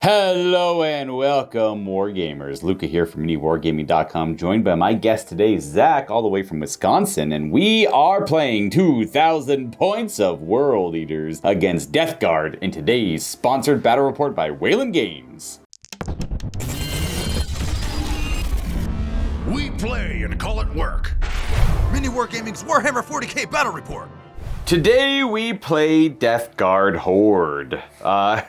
Hello and welcome, Wargamers. Luka here from MiniWarGaming.com, joined by my guest today, Zack, all the way from Wisconsin, and we are playing 2,000 points of World Eaters against Death Guard in today's sponsored battle report by Wayland Games. We play and call it work. MiniWarGaming's Warhammer 40k battle report. Today we play Death Guard Horde.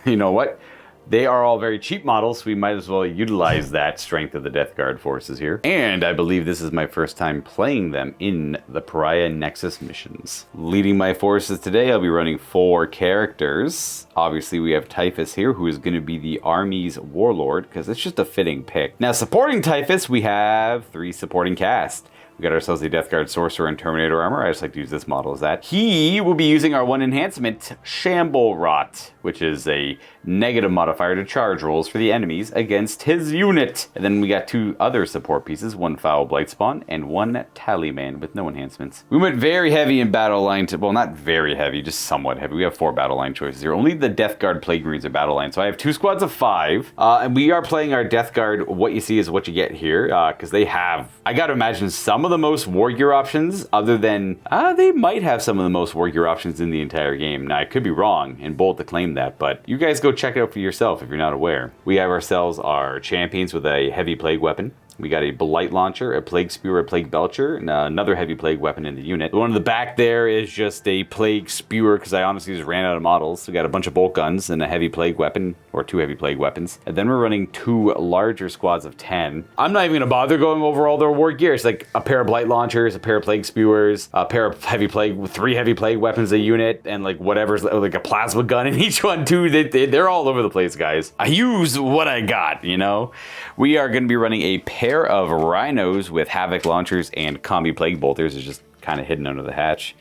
You know what? They are all very cheap models, so we might as well utilize that strength of the Death Guard forces here. And I believe this is my first time playing them in the Pariah Nexus missions. Leading my forces today, I'll be running 4 characters. Obviously, we have Typhus here, who is going to be the army's warlord, because it's just a fitting pick. Now, supporting Typhus, we have 3 supporting cast. We got ourselves the Death Guard Sorcerer and Terminator armor. I just like to use this model as that. He will be using our one enhancement, Shamble Rot, which is a negative modifier to charge rolls for the enemies against his unit. And then we got 2 other support pieces, 1 Foul Blightspawn and 1 Tallyman with no enhancements. We went very heavy in battle line, well, not very heavy, just somewhat heavy. We have 4 battle line choices here. Only the Death Guard Plague Marines are battle line. So I have 2 squads of 5. And we are playing our Death Guard. What you see is what you get here, because they have, I gotta imagine, some of the most war gear options, other than, they might have some of the most war gear options in the entire game. Now, I could be wrong and bold to claim that, but you guys go check it out for yourself if you're not aware. We have ourselves our champions with a heavy plague weapon. We got a Blight Launcher, a Plague Spewer, a Plague Belcher, and another heavy plague weapon in the unit. The one in the back there is just a Plague Spewer, because I honestly just ran out of models. We got a bunch of bolt guns and a heavy plague weapon, or 2 heavy plague weapons. And then we're running 2 larger squads of 10. I'm not even going to bother going over all their war gear. It's like a pair of Blight Launchers, a pair of Plague Spewers, a pair of heavy plague, 3 heavy plague weapons a unit, and like whatever's like a plasma gun in each one too. They're all over the place, guys. I use what I got, you know? We are going to be running a pair of rhinos with havoc launchers and combi plague bolters. Is just kind of hidden under the hatch.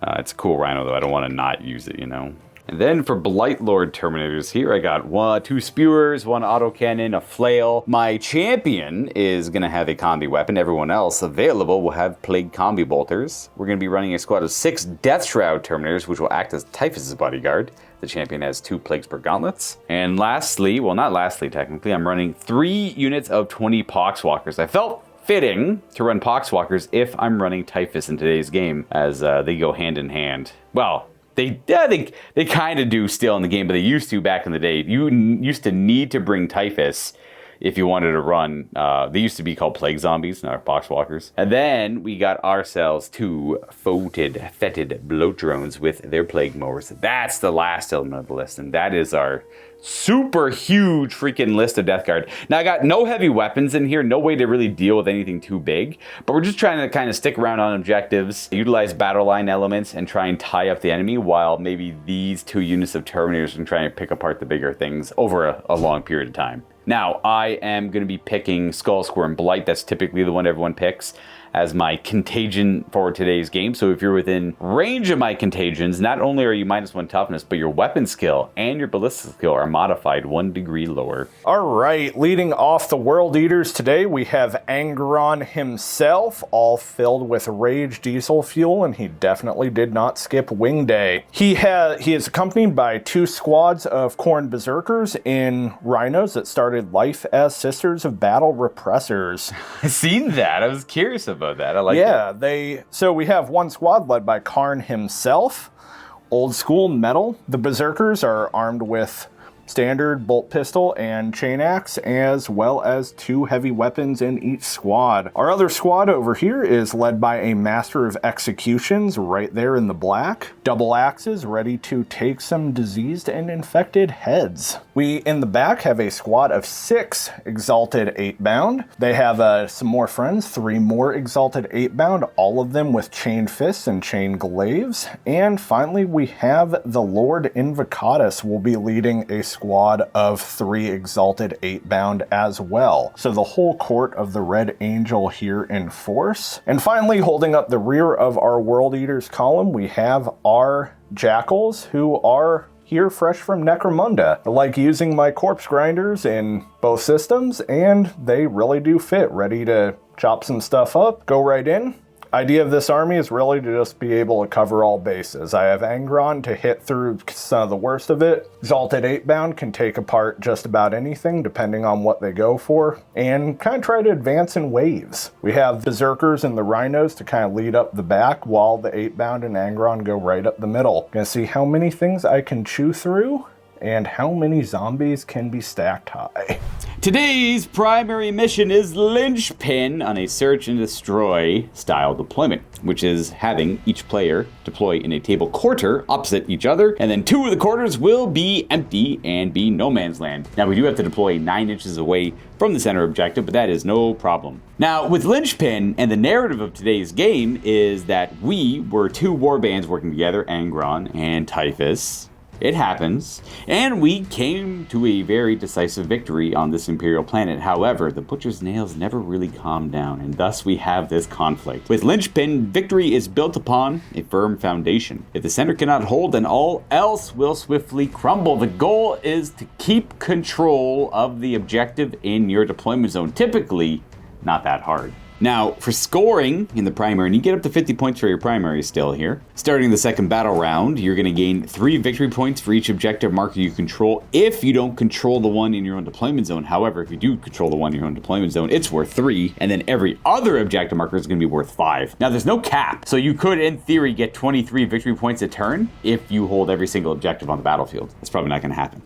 It's a cool rhino though. I don't want to not use it, you know. And then for Blight Lord Terminators here, I got 2 spewers, 1 autocannon, a flail. My champion is going to have a combi weapon. Everyone else available will have plague combi bolters. We're going to be running a squad of 6 Death Shroud Terminators, which will act as Typhus's bodyguard. The champion has 2 Plague Spur Gauntlets. And lastly, well, not lastly technically, I'm running 3 units of 20 Poxwalkers. I felt fitting to run Poxwalkers if I'm running Typhus in today's game, as they go hand in hand. Well, they kind of do still in the game, but they used to back in the day. You used to need to bring Typhus if you wanted to run. They used to be called Plague Zombies, not Poxwalkers. And then we got ourselves 2 fetid bloat drones with their Plague Mowers. That's the last element of the list, and that is our super huge freaking list of Death Guard. Now, I got no heavy weapons in here, no way to really deal with anything too big, but we're just trying to kind of stick around on objectives, utilize battle line elements, and try and tie up the enemy, while maybe these 2 units of Terminators can try and pick apart the bigger things over a long period of time. Now, I am going to be picking Skull Squirm Blight. That's typically the one everyone picks as my contagion for today's game. So if you're within range of my contagions, not only are you -1 toughness, but your weapon skill and your ballistic skill are modified 1 degree lower. All right, leading off the World Eaters today, we have Angeron himself, all filled with Rage diesel fuel, and he definitely did not skip Wing Day. He is accompanied by 2 squads of Khorne Berserkers in Rhinos that started life as Sisters of Battle Repressors. I seen that. I was curious about that. I like it. Yeah, so we have 1 squad led by Karn himself, old school metal. The Berserkers are armed with standard bolt pistol and chain axe, as well as 2 heavy weapons in each squad. Our other squad over here is led by a Master of Executions right there in the black. Double axes ready to take some diseased and infected heads. We, in the back, have a squad of 6 Exalted 8-bound. They have some more friends, 3 more Exalted 8-bound, all of them with chain fists and chain glaives. And finally, we have the Lord Invocatus will be leading a squad of 3 Exalted 8-bound as well. So the whole court of the Red Angel here in force. And finally, holding up the rear of our World Eaters column, we have our Jackals, who are here fresh from Necromunda. I like using my corpse grinders in both systems, and they really do fit, ready to chop some stuff up, go right in. idea of this army is really to just be able to cover all bases. I have Angron to hit through some of the worst of it. Exalted 8-bound can take apart just about anything depending on what they go for, and kind of try to advance in waves. We have Berserkers and the Rhinos to kind of lead up the back while the 8-bound and Angron go right up the middle. Gonna see how many things I can chew through and how many zombies can be stacked high. Today's primary mission is Linchpin on a search and destroy style deployment, which is having each player deploy in a table quarter opposite each other, and then 2 of the quarters will be empty and be no man's land. Now we do have to deploy 9 inches away from the center objective, but that is no problem. Now with Linchpin, and the narrative of today's game is that we were 2 warbands working together, Angron and Typhus. It happens, and we came to a very decisive victory on this Imperial planet. However, the Butcher's Nails never really calmed down, and thus we have this conflict. With Linchpin, victory is built upon a firm foundation. If the center cannot hold, then all else will swiftly crumble. The goal is to keep control of the objective in your deployment zone. Typically, not that hard. Now, for scoring in the primary, and you get up to 50 points for your primary still here. Starting the second battle round, you're going to gain 3 victory points for each objective marker you control if you don't control the one in your own deployment zone. However, if you do control the one in your own deployment zone, it's worth 3, and then every other objective marker is going to be worth 5. Now, there's no cap, so you could, in theory, get 23 victory points a turn if you hold every single objective on the battlefield. That's probably not going to happen.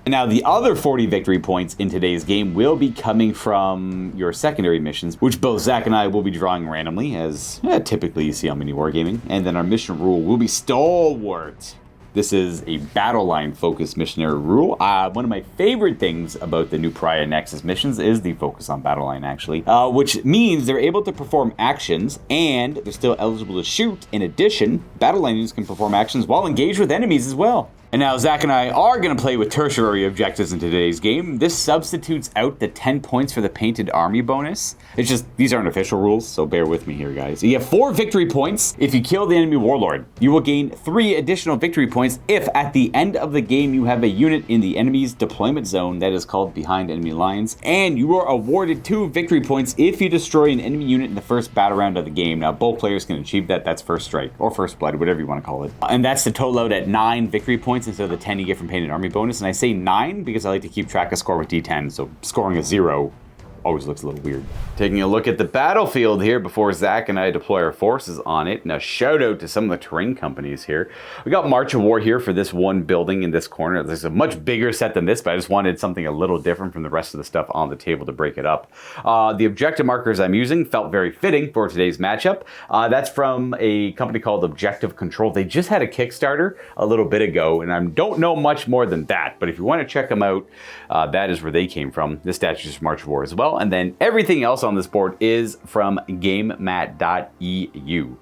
Now, the other 40 victory points in today's game will be coming from your secondary missions, which both Zack and I will be drawing randomly, as typically you see on MiniWarGaming. And then our mission rule will be Stalwart. This is a battle line focused missionary rule. One of my favorite things about the new Pariah Nexus missions is the focus on battle line, actually, which means they're able to perform actions and they're still eligible to shoot. In addition, battle line units can perform actions while engaged with enemies as well. And now Zack and I are going to play with tertiary objectives in today's game. This substitutes out the 10 points for the painted army bonus. It's just, these aren't official rules, so bear with me here, guys. You have 4 victory points if you kill the enemy warlord. You will gain 3 additional victory points if at the end of the game you have a unit in the enemy's deployment zone that is called behind enemy lines. And you are awarded 2 victory points if you destroy an enemy unit in the first battle round of the game. Now, both players can achieve that. That's first strike, or first blood, whatever you want to call it. And that's the total out at 9 victory points instead of the 10 you get from painted army bonus. And I say 9 because I like to keep track of score with D10, so scoring a 0 always looks a little weird. Taking a look at the battlefield here before Zack and I deploy our forces on it. Now, shout out to some of the terrain companies here. We got March of War here for this one building in this corner. There's a much bigger set than this, but I just wanted something a little different from the rest of the stuff on the table to break it up. The objective markers I'm using felt very fitting for today's matchup. That's from a company called Objective Control. They just had a Kickstarter a little bit ago, and I don't know much more than that, but if you want to check them out, that is where they came from. This statue is March of War as well. And then everything else on this board is from GameMat.eu,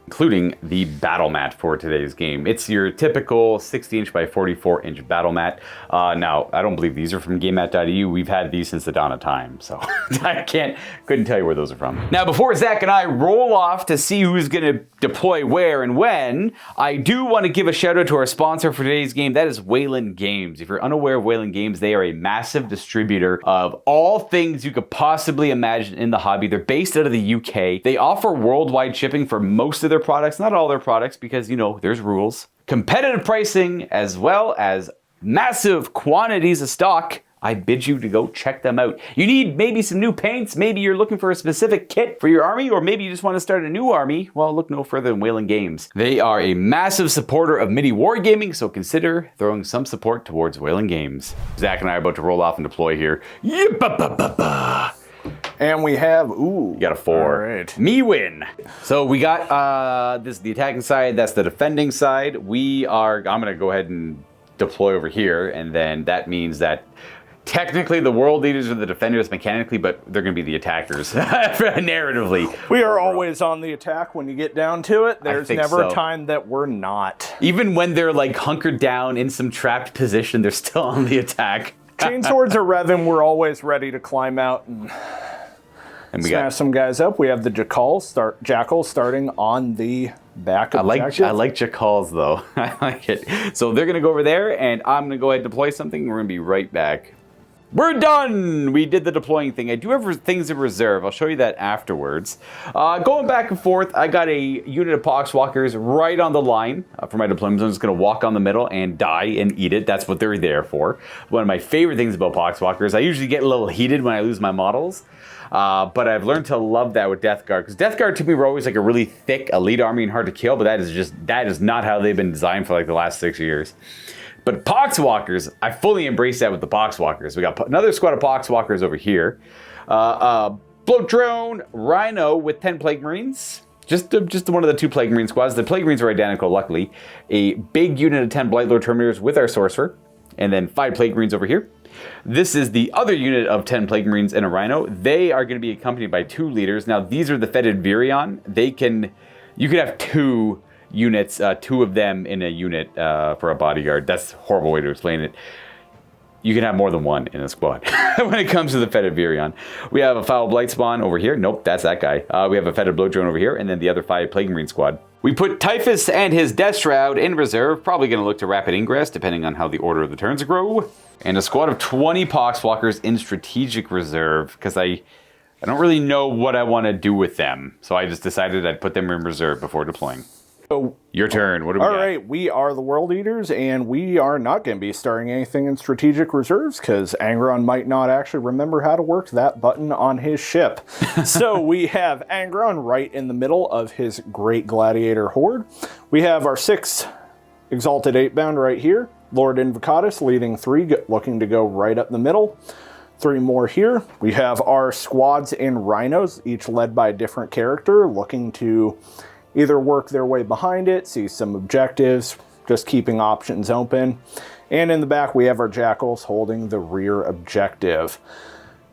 including the battle mat for today's game. It's your typical 60-inch by 44-inch battle mat. Now, I don't believe these are from GameMat.eu. We've had these since the dawn of time, so I couldn't tell you where those are from. Now, before Zack and I roll off to see who's going to deploy where and when, I do want to give a shout out to our sponsor for today's game. That is Wayland Games. If you're unaware of Wayland Games, they are a massive distributor of all things you could possibly imagine in the hobby. They're based out of the UK. They offer worldwide shipping for most of their products, not all their products, because, you know, there's rules. Competitive pricing, as well as massive quantities of stock. I bid you to go check them out. You need maybe some new paints, maybe you're looking for a specific kit for your army, or maybe you just want to start a new army. Well, look no further than Wayland Games. They are a massive supporter of MiniWarGaming, so consider throwing some support towards Wayland Games. Zack and I are about to roll off and deploy here. And we have, you got a 4. All right. Me win. So we got, this is the attacking side, that's the defending side. I'm gonna go ahead and deploy over here, and then that means that technically the world leaders are the defenders mechanically, but they're gonna be the attackers narratively. We are always on the attack when you get down to it. There's never a time that we're not. Even when they're like hunkered down in some trapped position, they're still on the attack. Chainswords are revving, we're always ready to climb out and we smash some guys up. We have the Jackal starting on the back of I like Jackals though. I like it. So they're gonna go over there and I'm gonna go ahead and deploy something and we're gonna be right back. We're done! We did the deploying thing. I do have things in reserve. I'll show you that afterwards. Going back and forth, I got a unit of Poxwalkers right on the line for my deployment zone. I'm just going to walk on the middle and die and eat it. That's what they're there for. One of my favorite things about Poxwalkers, I usually get a little heated when I lose my models. But I've learned to love that with Death Guard. Because Death Guard to me were always like a really thick elite army and hard to kill. But that is not how they've been designed for like the last 6 years. But Poxwalkers, I fully embrace that with the Poxwalkers. We got another squad of Poxwalkers over here. Bloat Drone, Rhino with 10 Plague Marines. Just one of the 2 Plague Marine squads. The Plague Marines are identical, luckily. A big unit of 10 Blightlord Terminators with our Sorcerer. And then 5 Plague Marines over here. This is the other unit of 10 Plague Marines and a Rhino. They are going to be accompanied by 2 leaders. Now, these are the Fetid Virion. You could have 2 units, 2 of them in a unit for a bodyguard. That's a horrible way to explain it. You can have more than 1 in a squad when it comes to the Fetid Virion. We have a Foul Blight Spawn over here. Nope, that's that guy. We have a Fetid Bloat Drone over here, and then the other 5 Plague Marine squad. We put Typhus and his Death Shroud in reserve. Probably going to look to Rapid Ingress, depending on how the order of the turns grow. And a squad of 20 Poxwalkers in strategic reserve, because I don't really know what I want to do with them. So I just decided I'd put them in reserve before deploying. So, your turn. What do we got? All right, we are the World Eaters, and we are not going to be starting anything in strategic reserves because Angron might not actually remember how to work that button on his ship. So we have Angron right in the middle of his Great Gladiator Horde. We have our 6 Exalted 8-bound right here. Lord Invocatus leading 3, looking to go right up the middle. 3 more here. We have our squads in Rhinos, each led by a different character, looking to either work their way behind it, see some objectives, just keeping options open. And in the back, we have our Jackals holding the rear objective.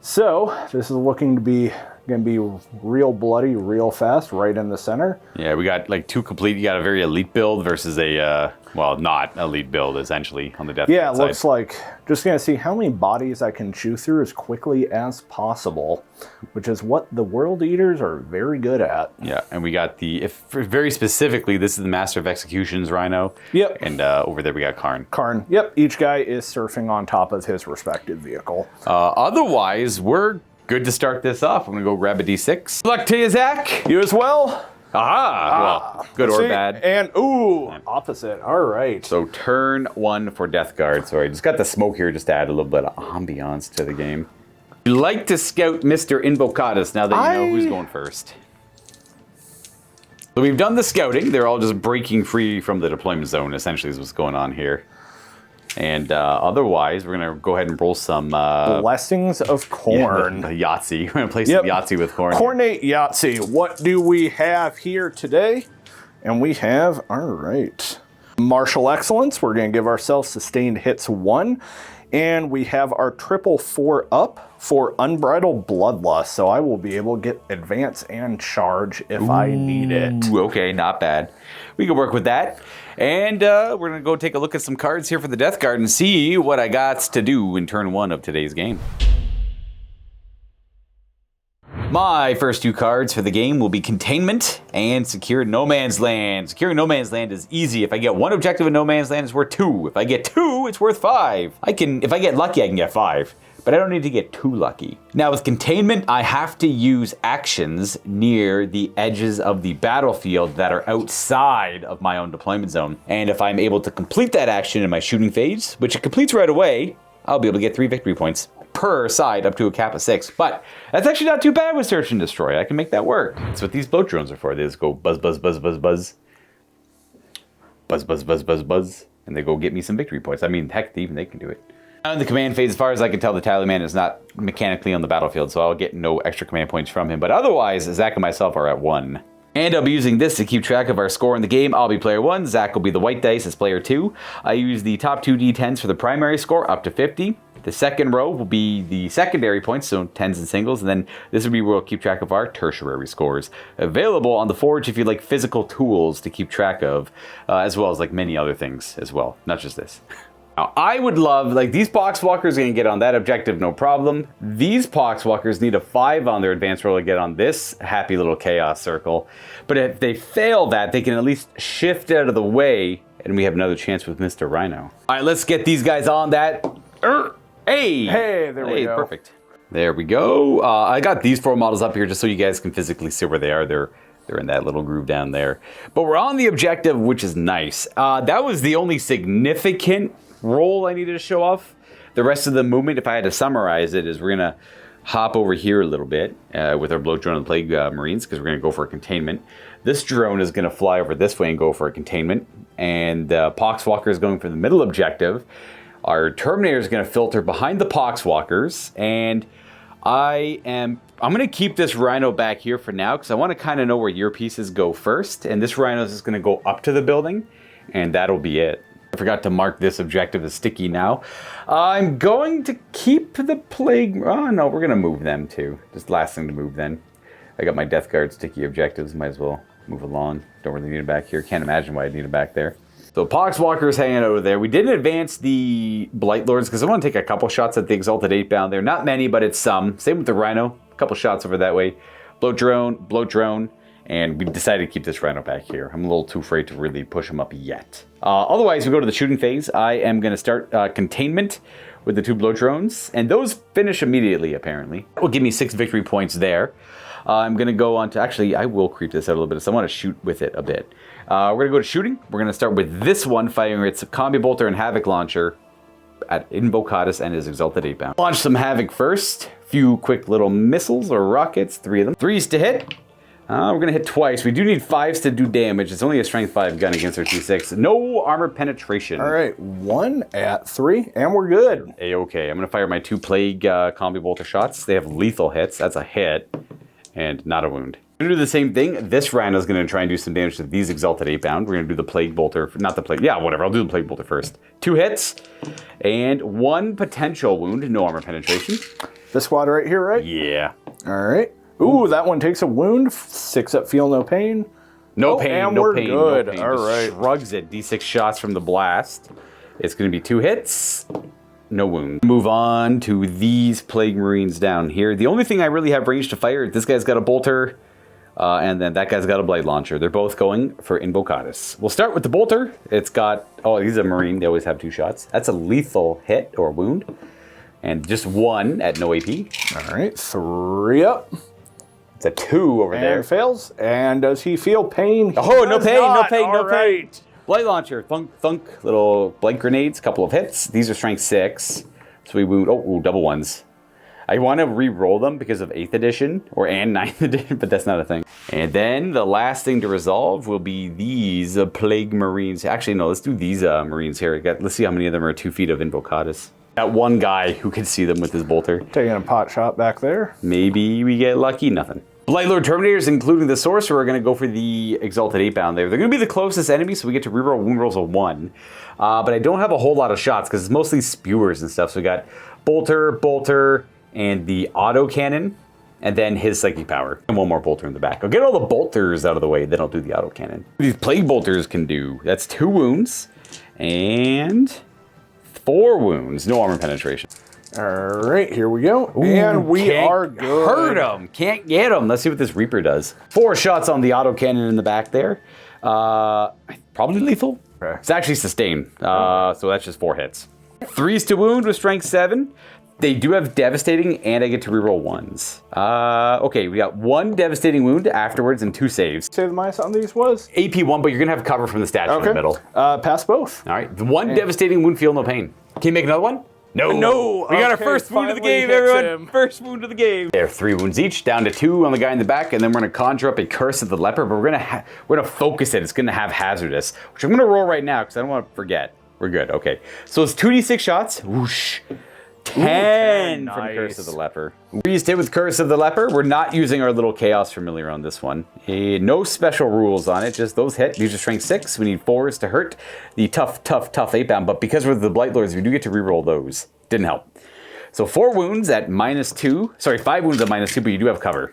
So this is looking to be going to be real bloody, real fast, right in the center. Yeah, we got like 2 complete. You got a very elite build versus a, well, not elite build, essentially, on the Death Yeah, Guard it side. looks like just going to see how many bodies I can chew through as quickly as possible, which is what the World Eaters are very good at. Yeah, and we got very specifically, this is the Master of Executions Rhino. Yep. And over there we got Karn. Karn, yep. Each guy is surfing on top of his respective vehicle. Otherwise, we're good to start this off. I'm going to go grab a D6. Luck to you, Zach. You as well? Aha! Well, good or bad. And, ooh, opposite. All right. So turn 1 for Death Guard. Sorry, just got the smoke here just to add a little bit of ambiance to the game. You like to scout Mr. Invocatus now that you know who's going first. So we've done the scouting. They're all just breaking free from the deployment zone, essentially, is what's going on here. And otherwise, we're going to go ahead and roll some... Blessings of Corn. Yeah, the Yahtzee. We're going to play some Yahtzee with Corn. Cornate Yahtzee. What do we have here today? And we have, all right, Martial Excellence. We're going to give ourselves Sustained Hits 1. And we have our triple 4-up for Unbridled Bloodlust. So I will be able to get Advance and Charge if I need it. Okay, not bad. We can work with that. And we're going to go take a look at some cards here for the Death Guard and see what I got to do in turn 1 of today's game. My first 2 cards for the game will be Containment and Secure No Man's Land. Securing No Man's Land is easy. If I get 1 objective in No Man's Land, it's worth 2. If I get 2, it's worth 5. If I get lucky, I can get 5. But I don't need to get too lucky. Now with Containment, I have to use actions near the edges of the battlefield that are outside of my own deployment zone. And if I'm able to complete that action in my shooting phase, which it completes right away, I'll be able to get 3 victory points per side up to a cap of 6. But that's actually not too bad with Search and Destroy. I can make that work. That's what these bloat drones are for. They just go buzz, buzz, buzz, buzz, buzz. Buzz, buzz, buzz, buzz, buzz. And they go get me some victory points. I mean, heck, even they can do it. Now in the command phase, as far as I can tell, the Tallyman is not mechanically on the battlefield, so I'll get no extra command points from him. But otherwise, Zack and myself are at 1. And I'll be using this to keep track of our score in the game. I'll be player 1, Zack will be the white dice as player 2. I use the top 2 d10s for the primary score, up to 50. The second row will be the secondary points, so 10s and singles, and then this will be where we'll keep track of our tertiary scores. Available on the Forge if you like physical tools to keep track of, as well as like many other things as well, not just this. Now, I would love, like, these Poxwalkers are going to get on that objective, no problem. These Poxwalkers need a 5 on their advanced roll to get on this happy little chaos circle. But if they fail that, they can at least shift out of the way, and we have another chance with Mr. Rhino. All right, let's get these guys on that. Hey! Hey, there we go. Perfect. There we go. I got these 4 models up here just so you guys can physically see where they are. They're in that little groove down there. But we're on the objective, which is nice. That was the only significant roll I needed to show off. The rest of the movement, if I had to summarize it, is we're going to hop over here a little bit with our bloat drone and plague marines, because we're going to go for a containment. This drone is going to fly over this way and go for a containment. And Poxwalker is going for the middle objective. Our Terminator is going to filter behind the Poxwalkers. And I'm going to keep this Rhino back here for now, because I want to kind of know where your pieces go first. And this Rhino is going to go up to the building, and that'll be it. I forgot to mark this objective as sticky now. I'm going to keep the plague... Oh, no, we're going to move them too. Just last thing to move then. I got my Death Guard sticky objectives. Might as well move along. Don't really need it back here. Can't imagine why I need it back there. So Poxwalker is hanging over there. We didn't advance the Blight Lords because I want to take a couple shots at the Exalted 8-bound there. Not many, but it's some. Same with the Rhino. A couple shots over that way. Bloat drone. And we decided to keep this Rhino back here. I'm a little too afraid to really push him up yet. Otherwise, we go to the shooting phase. I am going to start containment with the 2 bloat drones. And those finish immediately, apparently. That will give me 6 victory points there. I'm going to go on to... Actually, I will creep this out a little bit, so I want to shoot with it a bit. We're going to go to shooting. We're going to start with this one, firing its Combi Bolter and Havoc Launcher at Invocatus and his Exalted 8-bound. Launch some Havoc first. Few quick little missiles or rockets, 3 of them. 3s to hit. We're going to hit twice. We do need 5s to do damage. It's only a strength 5 gun against our T6. No armor penetration. All right, 1 at 3, and we're good. A-okay. I'm going to fire my 2 Plague Combi Bolter shots. They have lethal hits. That's a hit and not a wound. We're going to do the same thing. This Rhino is going to try and do some damage to these Exalted 8-bound. We're going to do the Plague Bolter. Not the Plague. Yeah, whatever. I'll do the Plague Bolter first. 2 hits and 1 potential wound. No armor penetration. This squad right here, right? Yeah. All right. Ooh, that one takes a wound. 6 up, feel no pain. No pain, and no we're pain, good. no pain. All Just right. shrugs it. D6 shots from the blast. It's going to be 2 hits. No wound. Move on to these Plague Marines down here. The only thing I really have range to fire, this guy's got a Bolter, and then that guy's got a Blight Launcher. They're both going for Invocatus. We'll start with the Bolter. It's got... Oh, he's a Marine. They always have 2 shots. That's a lethal hit or wound. And just 1 at no AP. All right, 3 up. It's a 2 over there. And fails. And does he feel pain? Oh, no pain, no pain, no All right. pain. Blight Launcher, thunk, thunk, little Blight Grenades, couple of hits. These are strength 6. So we wound, oh, double 1s. I want to re-roll them because of 8th edition, and 9th edition, but that's not a thing. And then the last thing to resolve will be these Plague Marines. Actually, no, let's do these Marines here. Let's see how many of them are 2 feet of Invocatus. That one guy who can see them with his bolter. Taking a pot shot back there. Maybe we get lucky, nothing. Blight Lord Terminators, including the Sorcerer, are going to go for the Exalted 8-bound there. They're going to be the closest enemy, so we get to reroll wound rolls of 1. But I don't have a whole lot of shots, because it's mostly spewers and stuff. So we got Bolter, and the Auto Cannon, and then his Psychic Power. And 1 more Bolter in the back. I'll get all the Bolters out of the way, then I'll do the Auto Cannon. These Plague Bolters can do, that's 2 wounds, and 4 wounds. No armor penetration. All right, here we go. Ooh, and we are good. Hurt him. Can't get him. Let's see what this Reaper does. 4 shots on the Auto Cannon in the back there. Probably lethal. Okay. It's actually sustained. So that's just 4 hits. 3s to wound with strength 7. They do have devastating, and I get to reroll 1s. Okay, we got 1 devastating wound afterwards and 2 saves. Say the minus on these was? AP 1, but you're gonna have cover from the statue in the middle. Pass both. All right, 1 devastating wound, feel no pain. Can you make another one? No. We got our first wound of the game, everyone. First wound of the game. There, 3 wounds each, down to 2 on the guy in the back, and then we're gonna conjure up a Curse of the Leper, but we're gonna focus it. It's gonna have hazardous, which I'm gonna roll right now because I don't want to forget. We're good. Okay, so it's 2d6 shots. Whoosh. 10 from Curse of the Leper. We stay with Curse of the Leper. We're not using our little Chaos Familiar on this one. No special rules on it, just those hit. These are strength 6. We need 4s to hurt the tough 8-bound, but because we're the Blight Lords, we do get to reroll those. Didn't help. So 4 wounds at -2. Sorry, 5 wounds at -2, but you do have cover.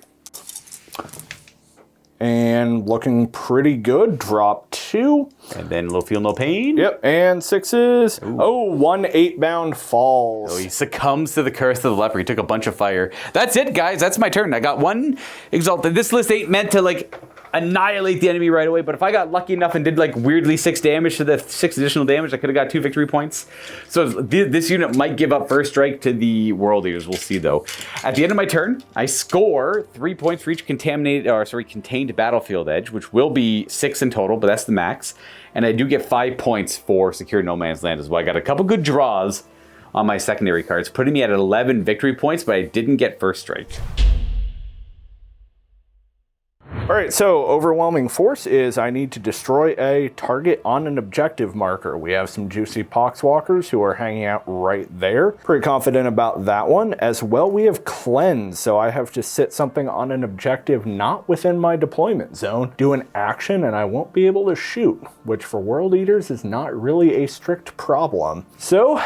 And looking pretty good. Drop 2. And then low feel no pain. Yep, and 6s. Ooh. Oh, 1 8-bound falls. So he succumbs to the Curse of the Leper. He took a bunch of fire. That's it, guys. That's my turn. I got 1 Exalted. This list ain't meant to, like, annihilate the enemy right away, but if I got lucky enough and did like weirdly 6 damage to the 6 additional damage, I could have got 2 victory points. So this unit might give up first strike to the World Eaters. We'll see though. At the end of my turn, I score 3 points for each contained battlefield edge, which will be 6 in total, but that's the max. And I do get 5 points for Secure No Man's Land as well. I got a couple good draws on my secondary cards, putting me at 11 victory points, but I didn't get first strike. All right, so overwhelming force is I need to destroy a target on an objective marker. We have some juicy poxwalkers who are hanging out right there. Pretty confident about that one. As well, we have cleanse, so I have to sit something on an objective not within my deployment zone, do an action, and I won't be able to shoot, which for World Eaters is not really a strict problem. So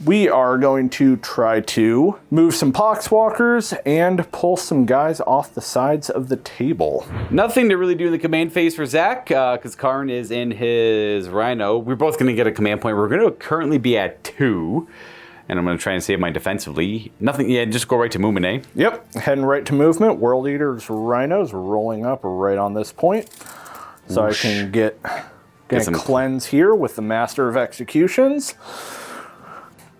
we are going to try to move some poxwalkers and pull some guys off the sides of the table. Nothing to really do in the command phase for Zack, because Karn is in his Rhino. We're both going to get a command point. We're going to currently be at 2, and I'm going to try and save mine defensively. Nothing, yeah, just go right to movement, eh? Yep, heading right to movement. World Eaters Rhinos rolling up right on this point. So I can get some cleanse here with the Master of Executions.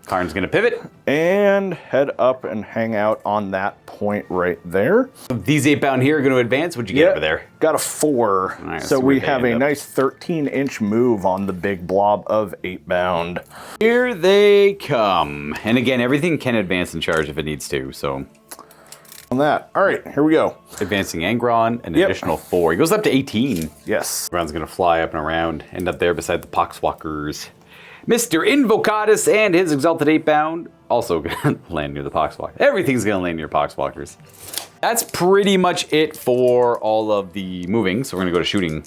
Karn's going to pivot. And head up and hang out on that point right there. These 8-bound here are going to advance. What'd you get over there? Got a 4. Right, so we have a nice 13-inch move on the big blob of 8-bound. Here they come. And again, everything can advance and charge if it needs to, so. On that. All right, here we go. Advancing Angron, an additional 4. He goes up to 18. Yes. Angron's going to fly up and around, end up there beside the Poxwalkers. Mr. Invocatus and his Exalted 8-bound also going to land near the Poxwalkers. Everything's going to land near Poxwalkers. That's pretty much it for all of the moving, so we're going to go to shooting.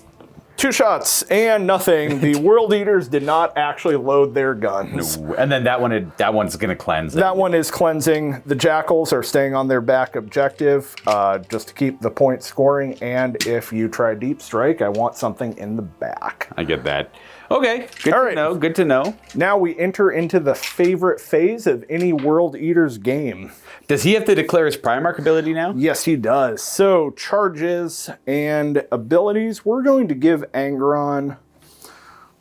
2 shots and nothing. The World Eaters did not actually load their guns. No. And then that one's going to cleanse. That one is cleansing. The Jackals are staying on their back objective just to keep the point scoring. And if you try Deep Strike, I want something in the back. I get that. Okay, good to know, good to know. Now we enter into the favorite phase of any World Eaters game. Does he have to declare his Primarch ability now? Yes, he does. So, charges and abilities, we're going to give Angron.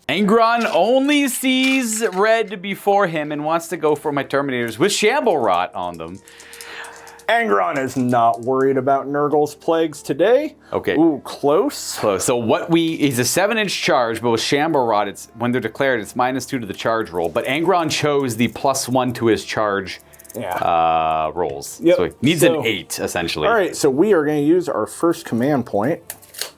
Angron only sees red before him and wants to go for my Terminators with Shamble Rot on them. Angron is not worried about Nurgle's Plagues today. Okay. Ooh, close. Close. So he's a 7-inch charge, but with Shamble Rot, it's when they're declared, it's -2 to the charge roll. But Angron chose the +1 to his charge rolls. Yep. So he needs an 8, essentially. All right, so we are going to use our first command point.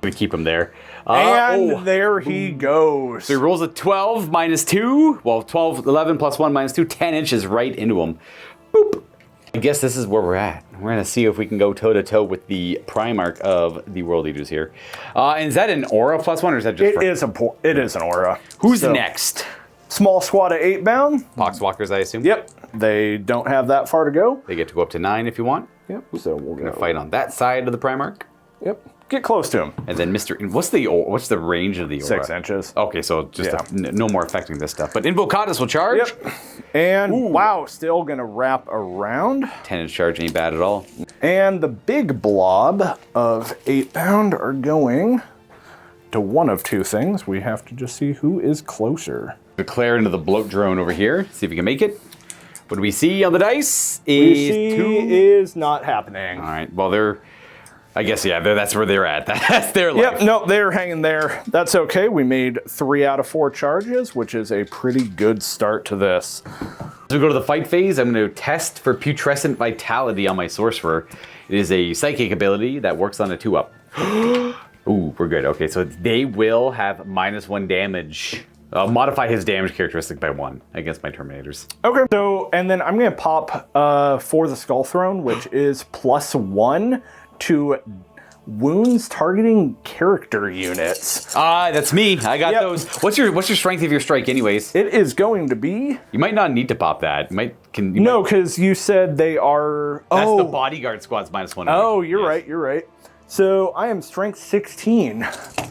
We keep him there. And there he goes. So he rolls a 12 -2. Well, 12, 11 +1 -2, 10 inches right into him. Boop. I guess this is where we're at. We're going to see if we can go toe-to-toe with the Primarch of the World Eaters here. And is that an aura +1, or is that just... It is an aura. Who's next? Small squad of 8-bound. Poxwalkers, I assume? Yep. They don't have that far to go. They get to go up to 9 if you want. Yep. So we're going to fight on that side of the Primarch. Yep. Get close to him. And then what's the range of the aura? 6 inches. Okay, so just no more affecting this stuff. But Invocatus will charge. Yep. And wow, still gonna wrap around. 10-inch charge ain't bad at all. And the big blob of 8-bound are going to one of 2 things. We have to just see who is closer. Declare into the bloat drone over here. See if we can make it. What do we see on the dice? Is not happening. All right. Well, I guess, that's where they're at. That's their life. Yep, no, they're hanging there. That's okay. We made 3 out of 4 charges, which is a pretty good start to this. As we go to the fight phase, I'm going to test for Putrescent Vitality on my Sorcerer. It is a psychic ability that works on a 2-up. Ooh, we're good. Okay, so they will have -1 damage. Modify his damage characteristic by 1 against my Terminators. Okay. So, and then I'm going to pop for the Skull Throne, which is +1 to wounds targeting character units. That's me. I got those. What's your strength of your strike, anyways? It is going to be. You might not need to pop that. No, because you said they are. That's the bodyguard squad's -1. Oh, you're right. You're right. So I am strength 16.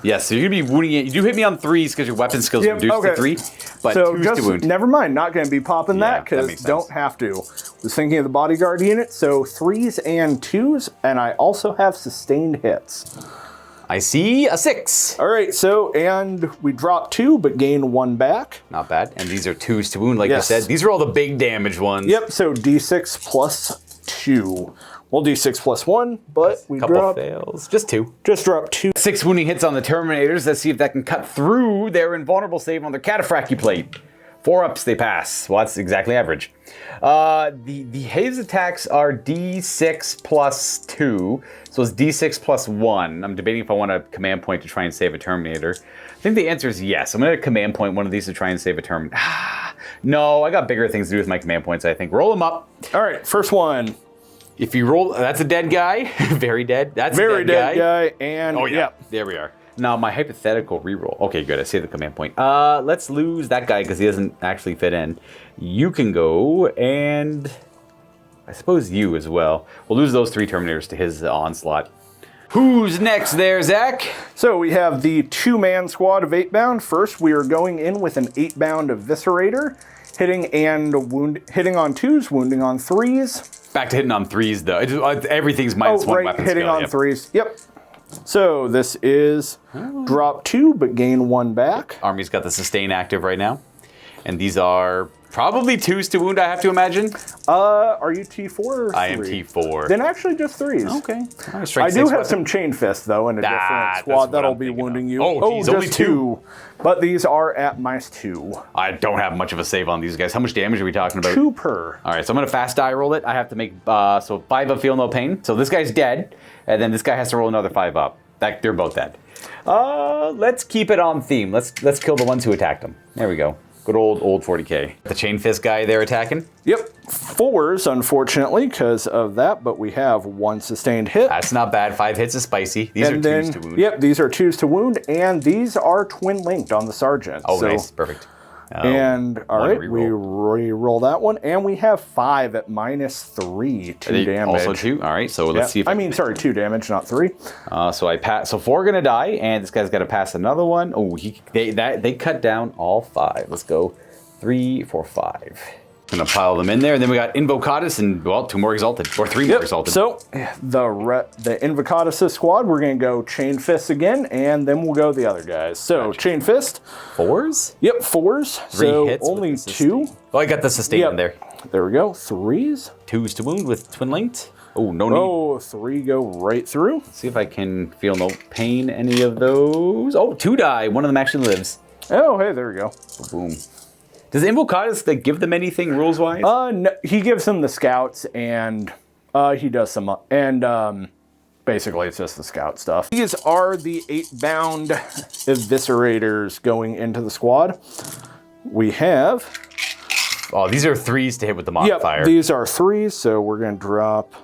Yes, so you're gonna be wounding it. You do hit me on 3s because your weapon skills reduced to 3, but so 2s just to wound. Never mind, not going to be popping that because don't have to. Was thinking of the bodyguard unit, so 3s and 2s, and I also have sustained hits. I see a 6. All right, so, and we drop 2, but gain 1 back. Not bad. And these are 2s to wound, like Yes. you said. These are all the big damage ones. Yep, so D6 plus 2. Well, D6 plus 1, but we Couple drop... fails. Just 2. Just drop 2. 6 wounding hits on the Terminators. Let's see if that can cut through their invulnerable save on their Cataphractii plate. 4 ups, they pass. Well, that's exactly average. The haze attacks are D6 plus 2, so it's D6 plus 1. I'm debating if I want a command point to try and save a Terminator. I think the answer is yes. I'm going to command point one of these to try and save a Terminator. No, I got bigger things to do with my command points, I think. Roll them up. All right, first one. If you roll, that's a dead guy. Very dead. That's Very a dead dead guy. And Oh, yeah. yep. There we are. Now, my hypothetical reroll. Okay, good. I saved the command point. Let's lose that guy because he doesn't actually fit in. You can go, and I suppose you as well. We'll lose those 3 Terminators to his onslaught. Who's next there, Zach? So we have the 2-man squad of 8-bound. First, we are going in with an 8-bound Eviscerator, hitting on 2s, wounding on 3s. Back to hitting on 3s, though. Everything's minus 1 right, weapon hitting skill, on yep. 3s. Yep. So this is drop 2, but gain 1 back. Army's got the sustain active right now. And these are probably 2s to wound, I have to imagine. Are you T4 or 3? I am T4. Then actually just 3s. Okay. I do have some Chain Fist, though, in a different that's squad what that'll I'm be thinking wounding of. you. Oh, geez, only just 2. But these are at -2. I don't have much of a save on these guys. How much damage are we talking about? 2 per. All right, so I'm going to fast die roll it. I have to make, so 5 of Feel No Pain. So this guy's dead, and then this guy has to roll another 5 up. They're both dead. Let's keep it on theme. Let's kill the ones who attacked him. There we go. Good old 40k. The Chain Fist guy they're attacking? Yep. 4s, unfortunately, because of that, but we have 1 sustained hit. That's not bad. 5 hits is spicy. These are 2s to wound. Yep, these are 2s to wound, and these are twin linked on the Sergeant. Oh, so, nice. Perfect. And all one right, reroll. we re-roll that one, and we have 5 at -3, 2 damage. Also 2. All right, so let's see if I mean, sorry, 2 damage, not 3. So I pass. So 4 are gonna die, and this guy's got to pass another one. Oh, they cut down all 5. Let's go 3, 4, 5. Gonna pile them in there, and then we got Invocatus and 2 more Exalted, or 3 more Exalted. So the Invocatus squad, we're gonna go Chain Fist again, and then we'll go the other guys. So Chain Fist. 4s? Yep, 4s. 3 so hits. only with the 2. sustain. Oh, I got the sustain in there. There we go. 3s. 2s to wound with twin linked. Oh, no need. Oh, 3 go right through. See if I can feel no pain any of those. Oh, 2 die. One of them actually lives. Oh, hey, there we go. Boom. Does Invocatus give them anything rules wise? No, he gives them the scouts, and he does some, and basically it's just the scout stuff. These are the 8-bound Eviscerators going into the squad. We have... Oh, these are 3s to hit with the modifier. Yep, these are 3s, so we're going to drop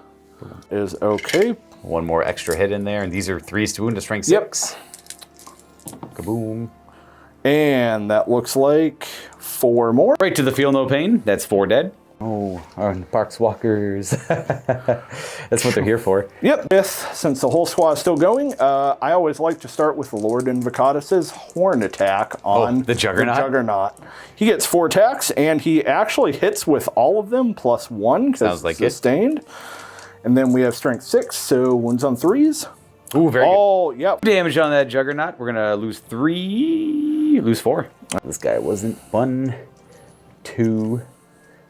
is okay. 1 more extra hit in there, and these are 3s to wound to strength 6. Kaboom. And that looks like 4 more. Right to the Feel No Pain. That's 4 dead. Oh, Parks Walkers. That's what they're here for. Yep. 5th, since the whole squad is still going, I always like to start with the Lord Invocatus's Horn attack on the Juggernaut? The Juggernaut. He gets 4 attacks, and he actually hits with all of them plus 1 because it's sustained. And then we have strength 6, so wounds on 3s. Ooh, very good. Yep. Damage on that Juggernaut. We're gonna lose 3, lose 4. This guy wasn't 1, 2,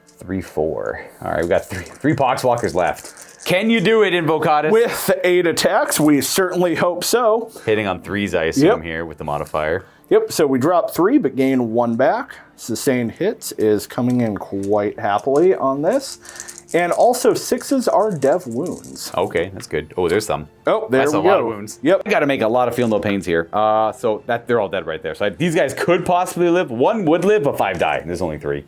3, 4. All right, we got 3 Poxwalkers left. Can you do it, Invocatus? With 8 attacks, we certainly hope so. Hitting on 3s, I assume, here with the modifier. Yep, so we drop 3, but gain 1 back. Sustained hits is coming in quite happily on this. And also 6s are dev wounds. Okay, that's good. Oh, there's some. Oh, there that's we a go. lot of wounds. Yep. I got to make a lot of Feel No Pains here. So they're all dead right there. So these guys could possibly live. 1 would live, but 5 die. There's only 3.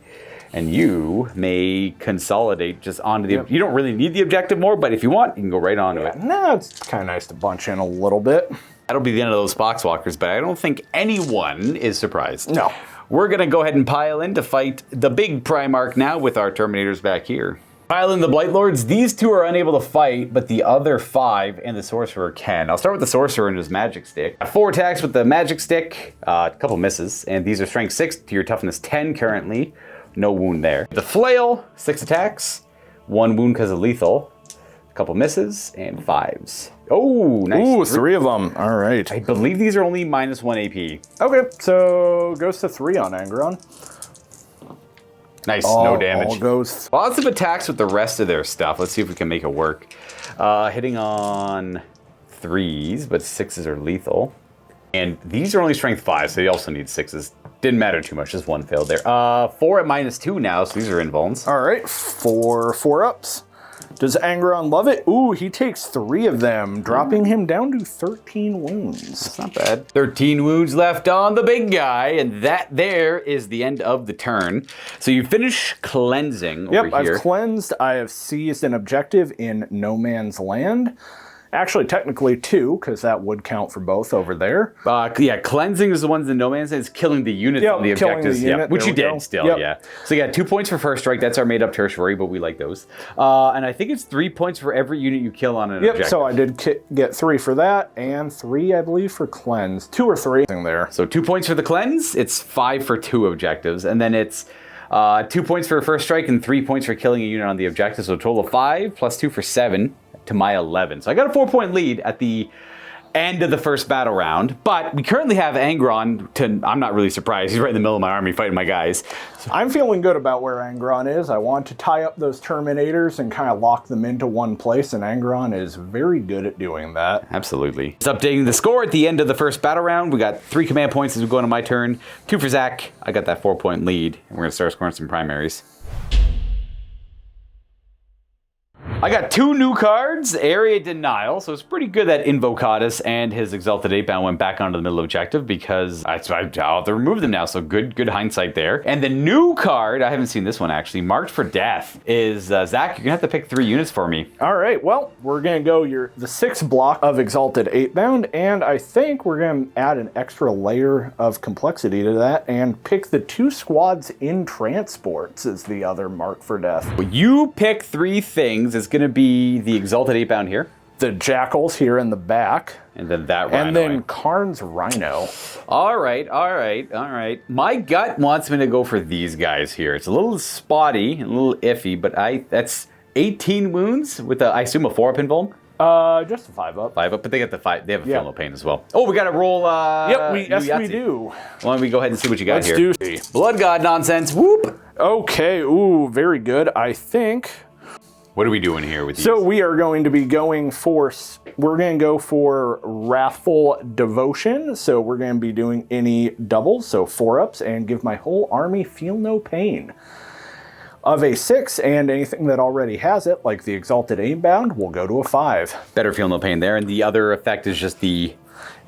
And you may consolidate just onto the... Yep. You don't really need the objective more, but if you want, you can go right onto it. No, it's kind of nice to bunch in a little bit. That'll be the end of those Boxwalkers, but I don't think anyone is surprised. No. We're going to go ahead and pile in to fight the big Primarch now with our Terminators back here. Pile in the Blight Lords. These 2 are unable to fight, but the other 5 and the Sorcerer can. I'll start with the Sorcerer and his Magic Stick. 4 attacks with the Magic Stick, a couple misses, and these are strength 6 to your toughness 10 currently. No wound there. The Flail, 6 attacks, 1 wound because of lethal. couple misses, and 5s. Oh, nice. Ooh, 3 of them. All right. I believe these are only -1 AP. Okay, so goes to 3 on Angron. Nice, no damage. All goes. Lots of attacks with the rest of their stuff. Let's see if we can make it work. Hitting on 3s, but 6s are lethal. And these are only strength 5, so they also need 6s. Didn't matter too much, just 1 failed there. 4 at -2 now, so these are invulns. All right, 4 4-ups. Does Angron love it? Ooh, he takes 3 of them, dropping him down to 13 wounds. That's not bad. 13 wounds left on the big guy, and that there is the end of the turn. So you finish cleansing over Yep, here. I've cleansed. I have seized an objective in No Man's Land. Actually, technically 2, because that would count for both over there. Yeah, cleansing is the ones in No Man's Land. It's killing the units Yep, on the killing objectives. the unit, Which there you we did go. still, Yep. yeah. So you got 2 points for first strike. That's our made-up tertiary, but we like those. And I think it's 3 points for every unit you kill on an objective. So I did get 3 for that, and 3, I believe, for cleanse. 2 or 3 there. So 2 points for the cleanse. It's 5 for 2 objectives. And then it's 2 points for a first strike and 3 points for killing a unit on the objective. So a total of 5 plus 2 for 7 to my 11. So I got a 4-point lead at the end of the first battle round, but we currently have Angron I'm not really surprised. He's right in the middle of my army fighting my guys. I'm feeling good about where Angron is. I want to tie up those Terminators and kind of lock them into one place, and Angron is very good at doing that. Absolutely. It's updating the score at the end of the first battle round. We got 3 command points as we go into my turn, 2 for Zack. I got that 4-point lead, and we're gonna start scoring some primaries. I got 2 new cards, Area Denial, so it's pretty good that Invocatus and his Exalted 8-bound went back onto the middle objective because I'll have to remove them now, so good hindsight there. And the new card, I haven't seen this one actually, Marked for Death, is Zack, you're gonna have to pick 3 units for me. All right, well, we're gonna go the 6 block of Exalted 8-bound, and I think we're gonna add an extra layer of complexity to that and pick the 2 squads in transports as the other Mark for Death. Well, you pick 3 things. It's going to be the Exalted 8-bound here. The Jackals here in the back. And then that Rhino. And then Karn's Rhino. All right. My gut wants me to go for these guys here. It's a little spotty and a little iffy, but that's 18 wounds with, I assume, a 4-up invuln? Just a 5-up. 5-up, but they got the 5. They have a feel no pain as well. Oh, we got to roll. Yep, we do. Why don't we go ahead and see what you got here? Let's do. Blood God nonsense. Whoop. Okay. Ooh, very good. I think. What are we doing here with these? So we are going to be going for. We're going to go for Wrathful Devotion. So we're going to be doing any doubles, so 4-ups, and give my whole army feel no pain. Of a 6, and anything that already has it, like the Exalted 8-bound, will go to a 5. Better feel no pain there, and the other effect is just the...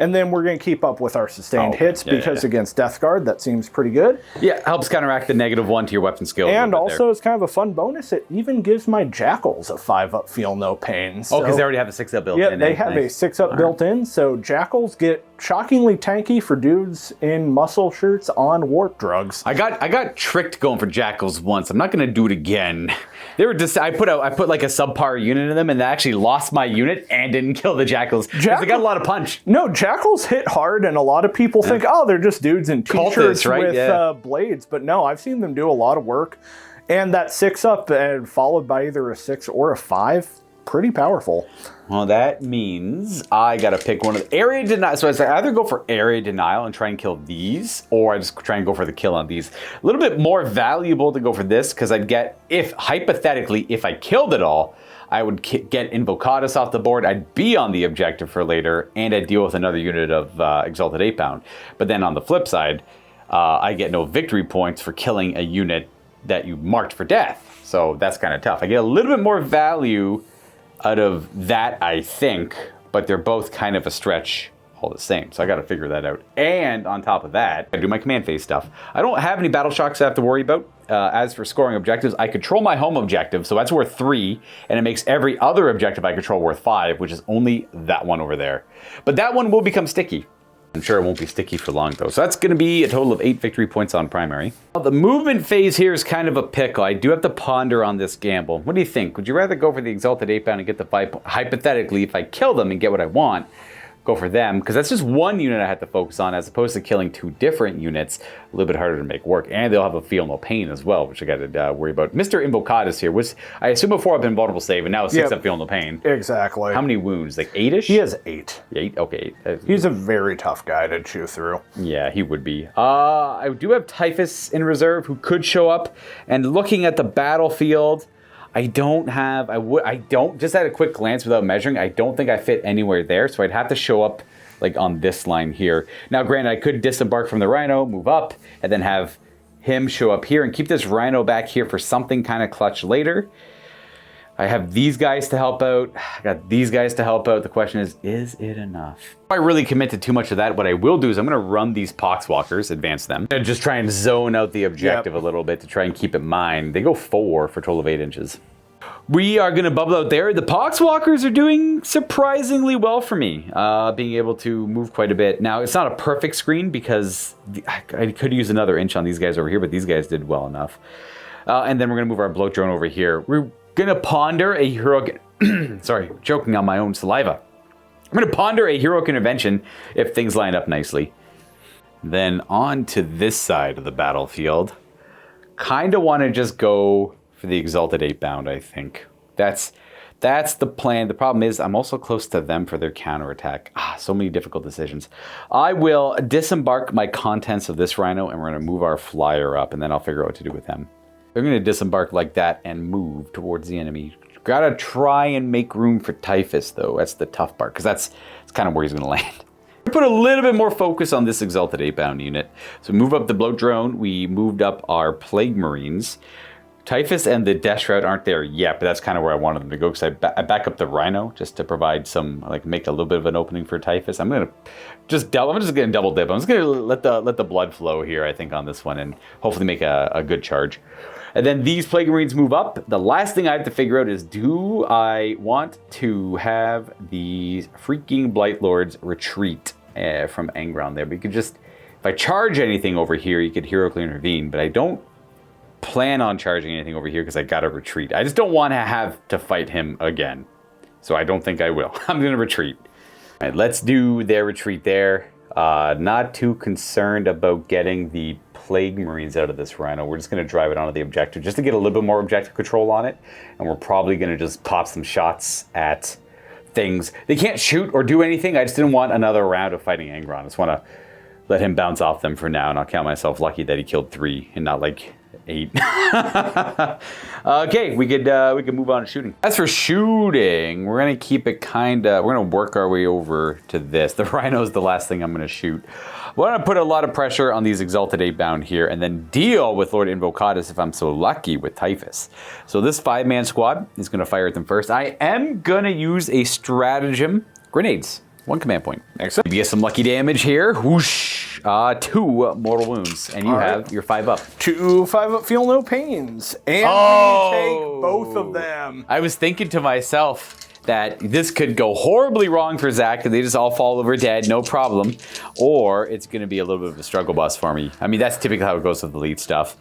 And then we're going to keep up with our sustained hits because against Death Guard, that seems pretty good. Yeah, helps counteract the -1 to your weapon skill. And also, it's kind of a fun bonus. It even gives my Jackals a 5-up feel no pain. So, because they already have a 6-up built in. Yeah, they have a 6-up built in. So Jackals get shockingly tanky for dudes in muscle shirts on warp drugs. I got tricked going for Jackals once. I'm not going to do it again. They were just I put like a subpar unit in them, and they actually lost my unit and didn't kill the Jackals. They got a lot of punch. No, Jackals hit hard, and a lot of people think, oh, they're just dudes in t-shirts with blades. But no, I've seen them do a lot of work. And that 6-up and followed by either a 6 or a 5, pretty powerful. Well, that means I got to pick one of the Area Denial. So I either go for Area Denial and try and kill these, or I just try and go for the kill on these. A little bit more valuable to go for this, because I'd get, hypothetically, if I killed it all, I would get Invocatus off the board, I'd be on the objective for later, and I'd deal with another unit of Exalted 8-bound. But then on the flip side, I get no victory points for killing a unit that you marked for death. So that's kind of tough. I get a little bit more value out of that, I think, but they're both kind of a stretch all the same. So I got to figure that out. And on top of that, I do my command phase stuff. I don't have any battle shocks I have to worry about. As for scoring objectives, I control my home objective, so that's worth 3, and it makes every other objective I control worth 5, which is only that one over there. But that one will become sticky. I'm sure it won't be sticky for long, though. So that's going to be a total of 8 victory points on primary. Well, the movement phase here is kind of a pickle. I do have to ponder on this gamble. What do you think? Would you rather go for the Exalted 8-bound and get the 5 hypothetically, if I kill them and get what I want, go for them, because that's just one unit I have to focus on, as opposed to killing 2 different units. A little bit harder to make work, and they'll have a feel no pain as well, which I got to worry about. Mr. Invocadus here, which I assume before I've been vulnerable save, and now 6 up feel no pain. Exactly. How many wounds? Like 8-ish? He has 8. 8? Okay. He's a very tough guy to chew through. Yeah, he would be. I do have Typhus in reserve, who could show up, and looking at the battlefield, I don't, just at a quick glance without measuring, I don't think I fit anywhere there, so I'd have to show up like on this line here. Now granted, I could disembark from the Rhino, move up, and then have him show up here and keep this Rhino back here for something kind of clutch later. I have these guys to help out. I got these guys to help out. The question is it enough? If I really commit to too much of that, what I will do is I'm going to run these Poxwalkers, advance them, and just try and zone out the objective a little bit to try and keep it mine. They go 4 for a total of 8 inches. We are going to bubble out there. The Poxwalkers are doing surprisingly well for me, being able to move quite a bit. Now, it's not a perfect screen because I could use another inch on these guys over here, but these guys did well enough. And then we're going to move our bloat drone over here. We're going to ponder a heroic... sorry, choking on my own saliva. I'm going to ponder a heroic intervention if things line up nicely. Then on to this side of the battlefield. Kind of want to just go for the Exalted 8-bound, I think. That's the plan. The problem is I'm also close to them for their counterattack. So many difficult decisions. I will disembark my contents of this Rhino, and we're going to move our flyer up, and then I'll figure out what to do with them. They're going to disembark like that and move towards the enemy. Gotta try and make room for Typhus, though. That's the tough part, because that's kind of where he's going to land. We put a little bit more focus on this Exalted 8-bound unit. So we move up the bloat drone. We moved up our Plague Marines. Typhus and the Death Shroud aren't there yet, but that's kind of where I wanted them to go, because I back up the Rhino just to provide some, like, make a little bit of an opening for Typhus. I'm just going to double dip. I'm just going to let the blood flow here, I think, on this one, and hopefully make a good charge. And then these Plague Marines move up. The last thing I have to figure out is, do I want to have the freaking Blight Lords retreat from Angron there? But you could just, if I charge anything over here, you could heroically intervene, but I don't plan on charging anything over here because I gotta retreat. I just don't want to have to fight him again. So I don't think I will. I'm gonna retreat. All right, let's do their retreat there. Not too concerned about getting the Plague Marines out of this Rhino. We're just gonna drive it onto the objective just to get a little bit more objective control on it. And we're probably gonna just pop some shots at things. They can't shoot or do anything. I just didn't want another round of fighting Angron. I just want to let him bounce off them for now, and I'll count myself lucky that he killed 3 and not like 8. Okay, we could move on to shooting. As for shooting, we're gonna keep it we're gonna work our way over to this. The Rhino's the last thing I'm gonna shoot. We're gonna put a lot of pressure on these Exalted 8-bound here, and then deal with Lord Invocadus if I'm so lucky with Typhus. So this 5-man squad is gonna fire at them first. I am gonna use a stratagem. Grenades. 1 command point. Excellent. You get some lucky damage here. Whoosh. 2 mortal wounds. And you have your 5 up. 2 5 up, feel no pains. And we take both of them. I was thinking to myself that this could go horribly wrong for Zack, and they just all fall over dead, no problem. Or it's going to be a little bit of a struggle bus for me. I mean, that's typically how it goes with the lead stuff.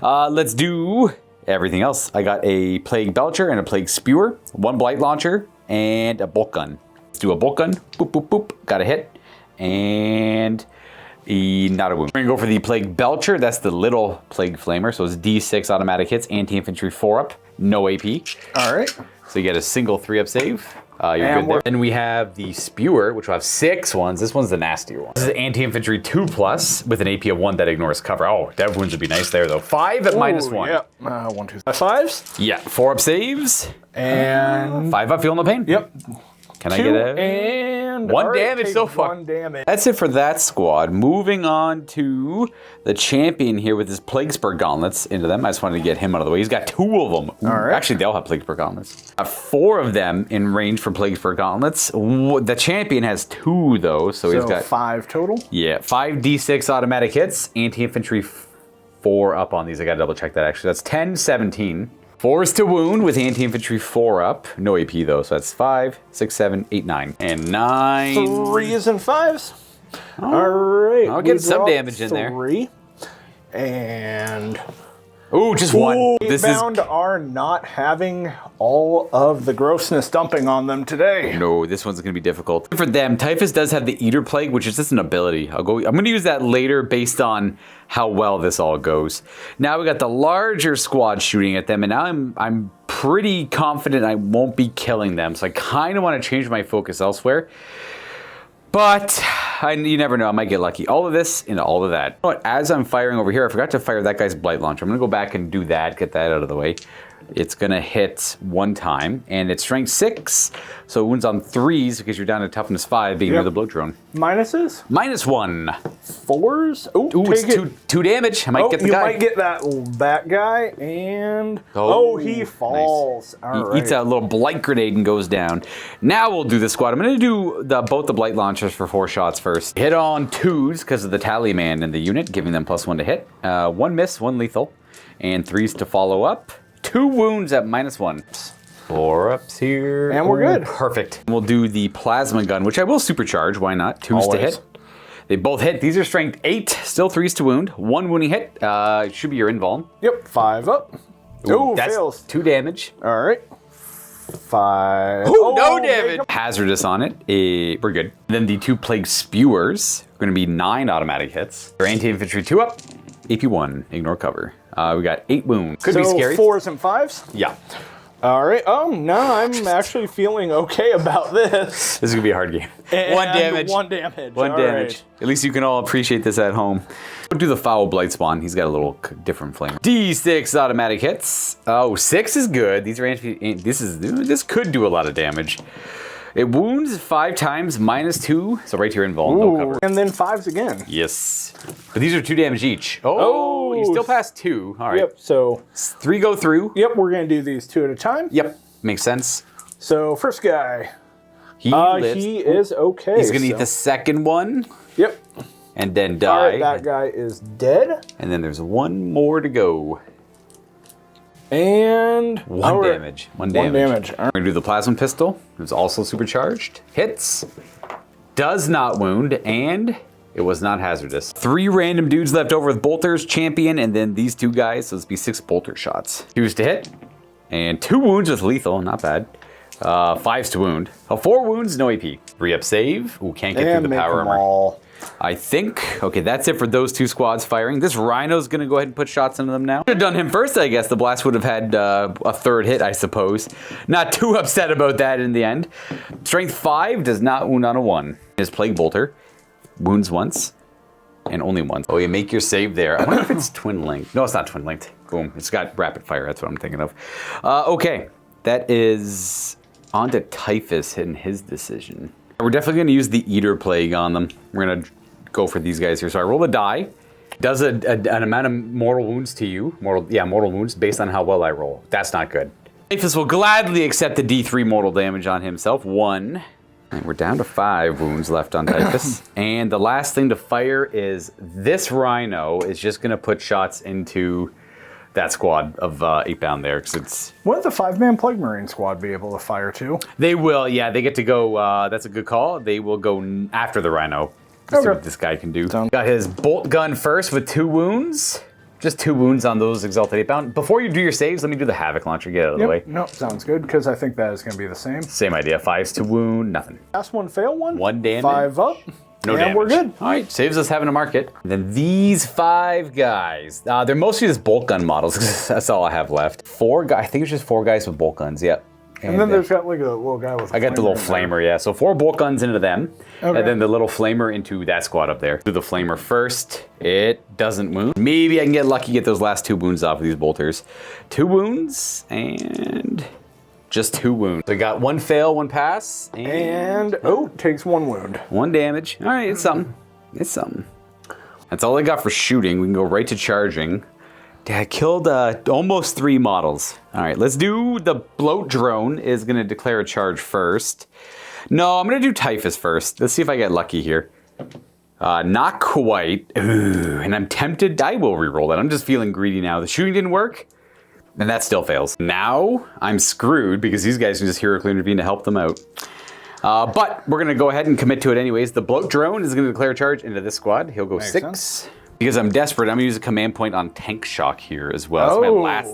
Let's do everything else. I got a Plague Belcher and a Plague Spewer, 1 Blight Launcher, and a Bolt Gun. Let's do a bolt gun. Boop, boop, boop. Got a hit. And not a wound. We're going to go for the Plague Belcher. That's the little Plague Flamer. So it's D6 automatic hits, anti-infantry 4 up, no AP. All right. So you get a single 3-up save. You're good there. Then we have the Spewer, which will have 6 ones. This one's the nastier one. This is anti-infantry 2+ with an AP of 1 that ignores cover. Oh, dev wounds would be nice there, though. 5 at -1. Yep. 1, 2, 3. 5s? Yeah, 4-up saves. And 5-up, feel no pain. Yep. Can I get a... And 1 damage so far. 1 damage. That's it for that squad. Moving on to the champion here with his Plague Spur Gauntlets into them. I just wanted to get him out of the way. He's got 2 of them. Ooh, all right. Actually, they all have Plague Spur Gauntlets. 4 of them in range for Plague Spur Gauntlets. The champion has 2, though, so he's got... 5 total? Yeah, 5 D6 automatic hits. Anti-infantry 4 up on these. I gotta double check that, actually. That's 10, 17. 4s to wound with anti-infantry 4 up. No AP though, so that's 5, 6, 7, 8, 9. And 9. 3s and 5s. Oh, all right. I'll get some damage in there. 3. And Ooh, just one. This is Bound are not having all of the grossness dumping on them today. no. This one's gonna be difficult for them. Typhus does have the Eater Plague, which is just an ability. I'm gonna use that later based on how well this all goes. Now we got the larger squad shooting at them, and now I'm pretty confident I won't be killing them. So I kind of want to change my focus elsewhere. But you never know. I might get lucky. All of this and all of that. But as I'm firing over here, I forgot to fire that guy's Blight Launcher. I'm going to go back and do that, get that out of the way. It's going to hit one time, and it's strength 6. So it wounds on 3s because you're down to toughness 5 being near the bloat drone. Minuses? -1. 4s? Ooh, it's two damage. I might get the guy. You might get that guy, and... Oh, he falls. Nice. He eats a little blight grenade and goes down. Now we'll do the squad. I'm going to do both the blight launchers for 4 shots first. Hit on 2s because of the tally man in the unit, giving them +1 to hit. 1 miss, 1 lethal, and 3s to follow up. 2 wounds at -1. 4 ups here. And we're good. Perfect. We'll do the plasma gun, which I will supercharge. Why not? 2s to hit. They both hit. These are strength 8. Still 3s to wound. 1 wounding hit. It should be your invuln. Yep. 5 up. Ooh, that's fails. 2 damage. All right. 5. Ooh, no damage. Hazardous on it. We're good. Then the 2 plague spewers are going to be 9 automatic hits. Their anti-infantry 2 up. AP 1. Ignore cover. We got 8 wounds. Could be scary. 4s and 5s? Yeah. All right. Oh, no, I'm actually feeling okay about this. This is going to be a hard game. And 1 damage. 1 damage. One All damage. right. At least you can all appreciate this at home. We'll do the foul blight spawn. He's got a little different flavor. D6 automatic hits. Oh, 6 is good. These are this could do a lot of damage. It wounds 5 times, -2. So right to your invuln, no cover. And then 5s again. Yes. But these are 2 damage each. Oh, you still passed 2. All right. Yep. So 3 go through. Yep. We're gonna do these 2 at a time. Yep. Makes sense. So first guy. He lives. He is okay. He's gonna eat the second one. Yep. And then die. All right, that guy is dead. And then there's 1 more to go. And 1 damage. 1 damage. 1 damage. All We're gonna do the plasma pistol. It's also supercharged. Hits. Does not wound, and it was not hazardous. 3 random dudes left over with bolters, champion, and then these 2 guys. So this will be 6 bolter shots. 2s to hit, and 2 wounds with lethal. Not bad. 5s to wound. 4 wounds, no AP. 3 up save. Ooh, can't get through the power armor. All. I think, okay, that's it for those 2 squads firing. This Rhino's gonna go ahead and put shots into them now. Should have done him first, I guess. The blast would have had a 3rd hit, I suppose. Not too upset about that in the end. Strength 5 does not wound on a 1. His Plague Bolter wounds once, and only once. Oh, you make your save there. I wonder if it's twin linked. No, it's not twin linked. Boom, it's got rapid fire, that's what I'm thinking of. Okay, that is on to Typhus and his decision. We're definitely going to use the Eater Plague on them. We're going to go for these guys here. So I roll a die. Does an amount of mortal wounds to you. Mortal wounds based on how well I roll. That's not good. Typhus will gladly accept the D3 mortal damage on himself. 1. And we're down to 5 wounds left on Typhus. And the last thing to fire is this Rhino is just going to put shots into that squad of 8 down there, because it's... Wouldn't the 5-man Plague Marine squad be able to fire too? They will, yeah. They get to go, that's a good call. They will go after the Rhino. Let's see what this guy can do. Got his bolt gun first with 2 wounds. Just 2 wounds on those Exalted 8-bound. Before you do your saves, let me do the Havoc Launcher, get out of the way. No, sounds good, because I think that is going to be the same. Same idea, 5s to wound, nothing. Last one, fail one. 1 damage. 5 up. No damage. And we're good. All right, saves us having to mark it. Then these 5 guys. They're mostly just bolt gun models. That's all I have left. 4 guys. I think it's just 4 guys with bolt guns. Yep. And then there's got like a little guy with. I got the little flamer. Yeah. So 4 bolt guns into them, Okay. and then the little flamer into that squad up there. Do the flamer first. It doesn't wound. Maybe I can get lucky, get those last 2 wounds off of these bolters. 2 wounds and. Just 2 wounds. So I got 1 fail, 1 pass, And takes 1 wound. 1 damage. All right, it's something. It's something. That's all I got for shooting. We can go right to charging. I killed almost 3 models. All right, let's do the bloat drone is going to declare a charge first. No, I'm going to do Typhus first. Let's see if I get lucky here. Not quite. Ooh, and I'm tempted. I will reroll that. I'm just feeling greedy now. The shooting didn't work. And that still fails. Now I'm screwed because these guys can just heroically intervene to help them out. But we're going to go ahead and commit to it anyways. The bloat drone is going to declare a charge into this squad. He'll go 6. Because I'm desperate, I'm gonna use a command point on tank shock here as well.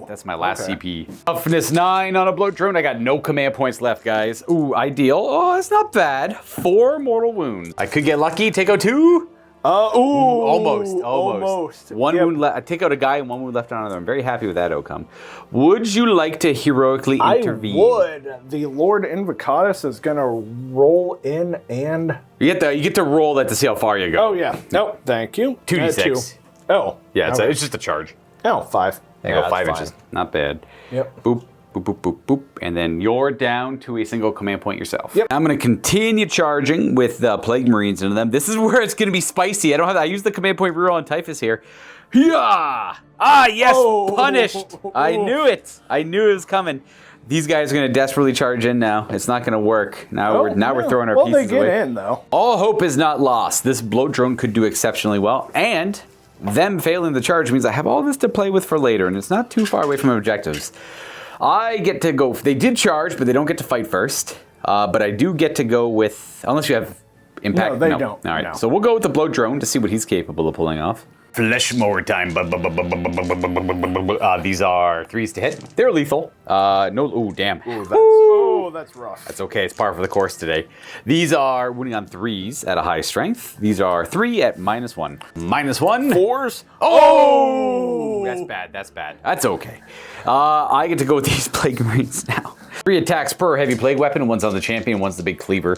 That's my last CP. Toughness 9 on a bloat drone. I got no command points left, guys. Ooh, ideal. Oh, that's not bad. 4 mortal wounds. I could get lucky. Take out 2. Almost. One wound left. I take out a guy and 1 wound left on another. I'm very happy with that outcome. Would you like to heroically intervene? I would. The Lord Invocatus is gonna roll in and you get to roll that to see how far you go. Oh yeah. Nope. Thank you. 2d6. Oh. Yeah, it's just a charge. Oh, 5. There you go. 5 inches. Not bad. Yep. Boop. Boop, boop, boop, boop. And then you're down to a single command point yourself. Yep. I'm going to continue charging with the Plague Marines into them. This is where it's going to be spicy. I use the command point reroll on Typhus here. Yeah! Ah, yes! Punished! I knew it! I knew it was coming. These guys are going to desperately charge in now. It's not going to work. Now we're throwing our pieces away. Well, they get in, though. All hope is not lost. This bloat drone could do exceptionally well. And them failing the charge means I have all this to play with for later, and it's not too far away from objectives. I get to go, they did charge, but they don't get to fight first. But I do get to go with, unless you have impact. No, they don't. All right, no. so we'll go with the bloat drone to see what he's capable of pulling off. Flesh mower time. These are 3s to hit. They're lethal. Oh, damn. That's rough. That's okay, it's par for the course today. These are wounding on 3s at a high strength. These are 3 at -1. -1. 4s. Oh! That's bad. That's okay. I get to go with these Plague Marines now. 3 attacks per heavy plague weapon. One's on the champion, one's the big cleaver.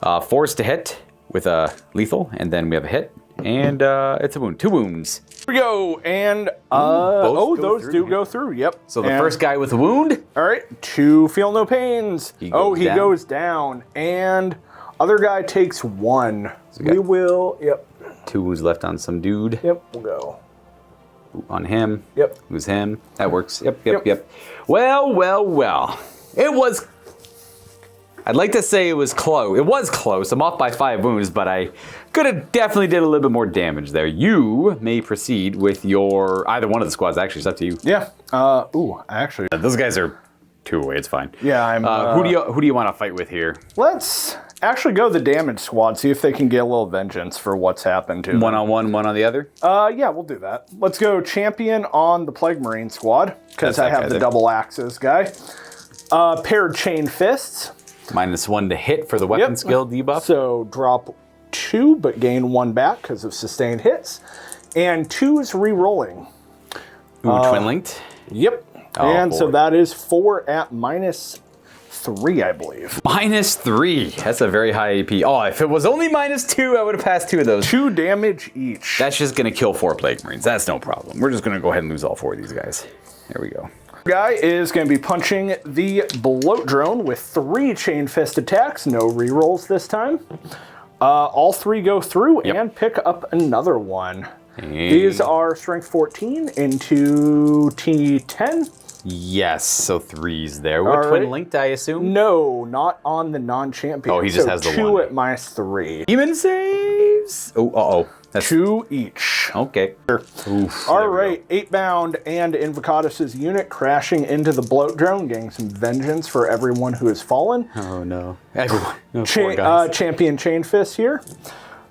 4s to hit with a lethal, and then we have a hit. And it's a wound. 2 wounds. Here we go. And those do go through. Yep. So the first guy with a wound. All right. 2 feel no pains. He goes down. And other guy takes 1. So we will. Yep. 2 wounds left on some dude. Yep. We'll go. On him. Yep. Who's him? That works. Yep. Well. It was. I'd like to say it was close. It was close. I'm off by 5 wounds, but I could have definitely did a little bit more damage there. You may proceed with either one of the squads. Actually, it's up to you. Yeah. Actually. Those guys are 2 away. It's fine. Yeah, I'm. Who do you want to fight with here? Let's actually go the damage squad. See if they can get a little vengeance for what's happened to them. 1-on-1, 1 on the other. Yeah, we'll do that. Let's go champion on the Plague Marine squad because I have the double axes guy. Paired chain fists. -1 to hit for the weapon skill debuff. So drop 2, but gain 1 back because of sustained hits. And 2's re-rolling. Ooh, twin linked. Yep. And so that is 4 at -3, I believe. -3. That's a very high AP. Oh, if it was only -2, I would have passed 2 of those. 2 damage each. That's just going to kill 4 Plague Marines. That's no problem. We're just going to go ahead and lose all 4 of these guys. There we go. Guy is going to be punching the bloat drone with 3 chain fist attacks. No rerolls this time. All 3 go through and pick up another one. These are strength 14 into T10. Yes, so 3s there. We're twin linked, I assume? No, not on the non-champion. Oh, he just has the 2 one. at -3. Demon saves. Oh. That's 2 each. Okay. Oof, all right, 8 bound and Invocatus' unit crashing into the bloat drone, getting some vengeance for everyone who has fallen. Oh no. Everyone. No, 4 guys. Champion chain fist here.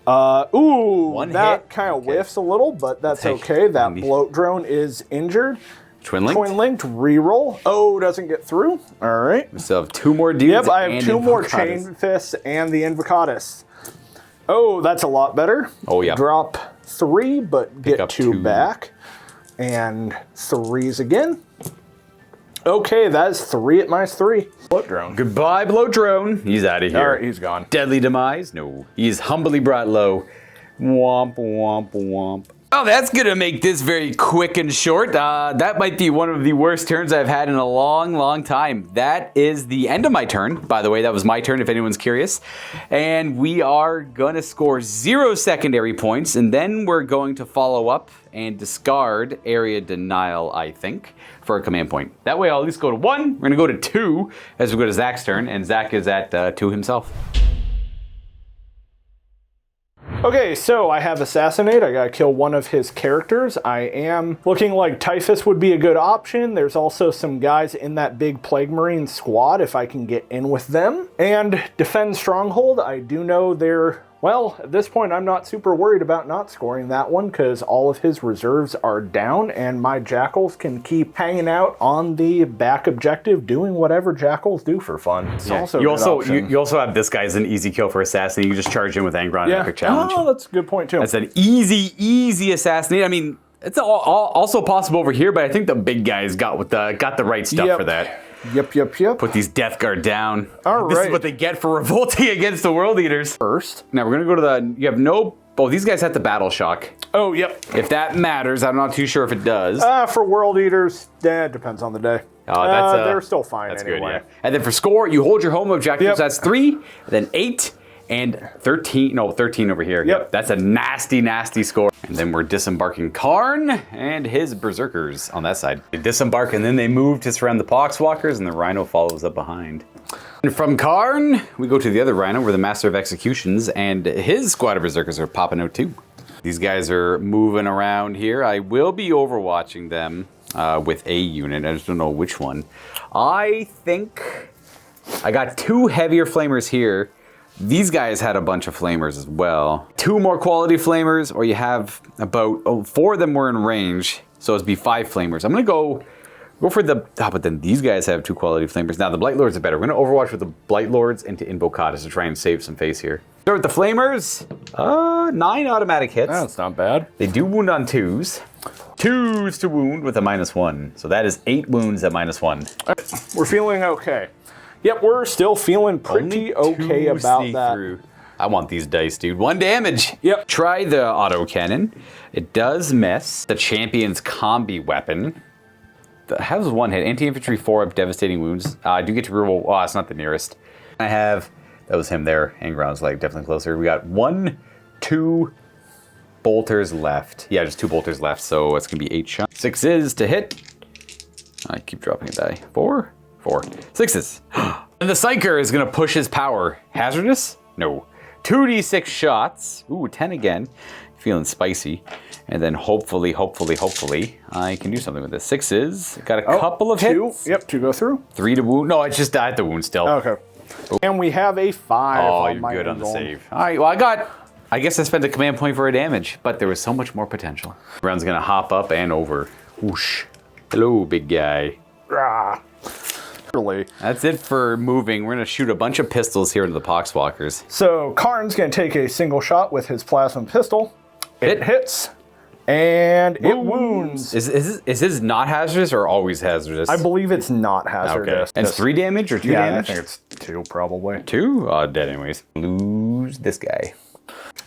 That hit. kind of whiffs a little, but that's okay. That bloat drone is injured. Twin linked. Twin linked, reroll. Oh, doesn't get through. All right. We still have 2 more dudes. Yep, I have 2 more chain fists and the Invocatus. Oh, that's a lot better. Oh, yeah. Drop 3, but get 2 back. And 3s again. Okay, that's 3 at -3. Bloat drone. Goodbye, bloat drone. He's out of here. All right, he's gone. Deadly demise? No. He's humbly brought low. Womp, womp, womp. Oh, that's gonna make this very quick and short. That might be one of the worst turns I've had in a long, long time. That is the end of my turn. By the way, that was my turn if anyone's curious. And we are gonna score 0 secondary points, and then we're going to follow up and discard area denial, I think, for a command point. That way I'll at least go to 1. We're gonna go to 2 as we go to Zack's turn, and Zack is at 2 himself. Okay, so I have Assassinate. I gotta kill one of his characters. I am looking like Typhus would be a good option. There's also some guys in that big Plague Marine squad if I can get in with them. And Defend Stronghold. I do know they're Well, at this point, I'm not super worried about not scoring that one because all of his reserves are down and my Jackals can keep hanging out on the back objective doing whatever Jackals do for fun. It's also a You good also option. you also have this guy as an easy kill for assassin. You can just charge in with Angron and Epic Challenge. Oh, that's a good point, too. That's an easy assassinate. I mean, it's also possible over here, but I think the big guys got the right stuff for that. Yep. Put these Death Guard down. All This right. is what they get for revolting against the World Eaters. First. Now we're gonna go to the. You have no. Oh, these guys have the battle shock. Oh, yep. If that matters, I'm not too sure if it does. For World Eaters, it depends on the day. Oh, that's they're still fine That's anyway. good, yeah. And then for score, you hold your home objectives. Yep. That's 3, then 8, and 13. No, 13 over here. Yep. That's a nasty score. And then we're disembarking Karn and his berserkers on that side. They disembark and then they move to surround the Poxwalkers, and the Rhino follows up behind. And from Karn, we go to the other Rhino, where the Master of Executions and his squad of berserkers are popping out too. These guys are moving around here. I will be overwatching them with a unit. I just don't know which one. I think I got 2 heavier flamers here. These guys had a bunch of flamers as well. 2 more quality flamers, or you have about 4 of them were in range, so it'd be 5 flamers. I'm gonna go for the. But then these guys have 2 quality flamers. Now the Blight Lords are better. We're gonna overwatch with the Blight Lords into Invocatus to try and save some face here. Start with the flamers. 9 automatic hits. That's not bad. They do wound on 2s. 2s to wound with a -1. So that is 8 wounds at -1. We're feeling okay. Yep, we're still feeling pretty okay about that. Through. I want these dice, dude. 1 damage. Yep. Try the autocannon. It does miss. The champion's combi weapon. How does 1 hit? Anti-infantry 4 up devastating wounds. I do get to reroll. Oh, it's not the nearest. I have. That was him there. Angron's like definitely closer. We got 1, 2 bolters left. Yeah, just 2 bolters left. So it's gonna be 8 shots. 6s to hit. I keep dropping a die. 4. 6s. And the Psyker is gonna push his power. Hazardous? No. 2d6 shots. Ooh, 10 again. Feeling spicy. And then hopefully, I can do something with this. 6s. Got a couple of 2. hits. Yep, 2 go through. 3 to wound. No, I just died the wound still. Okay. And we have a 5. Oh, on you're my good on the Angron. save. All right, well, I guess I spent a command point for a damage, but there was so much more potential. Brown's gonna hop up and over. Whoosh. Hello, big guy. Ah. Really. That's it for moving. We're gonna shoot a bunch of pistols here into the Poxwalkers. So Karn's going to take a single shot with his plasma pistol. It Hit. hits. And it wounds. Is this not hazardous or always hazardous? I believe it's not hazardous. And it's 3 damage or 2 Yeah, damage? I think it's 2 probably. 2? Oh, dead anyways. Lose this guy.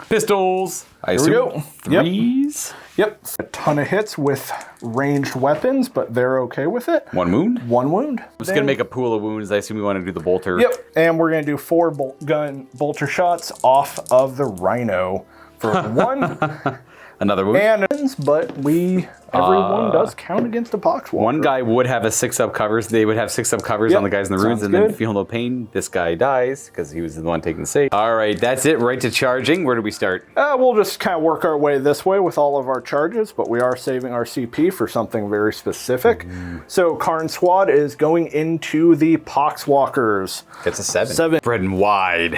Pistols. I Here we assume go. Yep. 3s. Yep. A ton of hits with ranged weapons, but they're okay with it. 1 wound. 1 wound. I'm just gonna make a pool of wounds. I assume we want to do the bolter. Yep. And we're going to do 4 bolter shots off of the Rhino for 1. Another wound. And but everyone does count against a Poxwalker. One guy would have a 6-up covers. They would have 6-up covers Yep, on the guys in the runes, sounds and then good. feel no pain. This guy dies because he was the one taking the save. All right, that's it. Right to charging. Where do we start? We'll just kind of work our way this way with all of our charges, but we are saving our CP for something very specific. So Karn Squad is going into the Poxwalkers. It's a 7. 7. Spread and wide.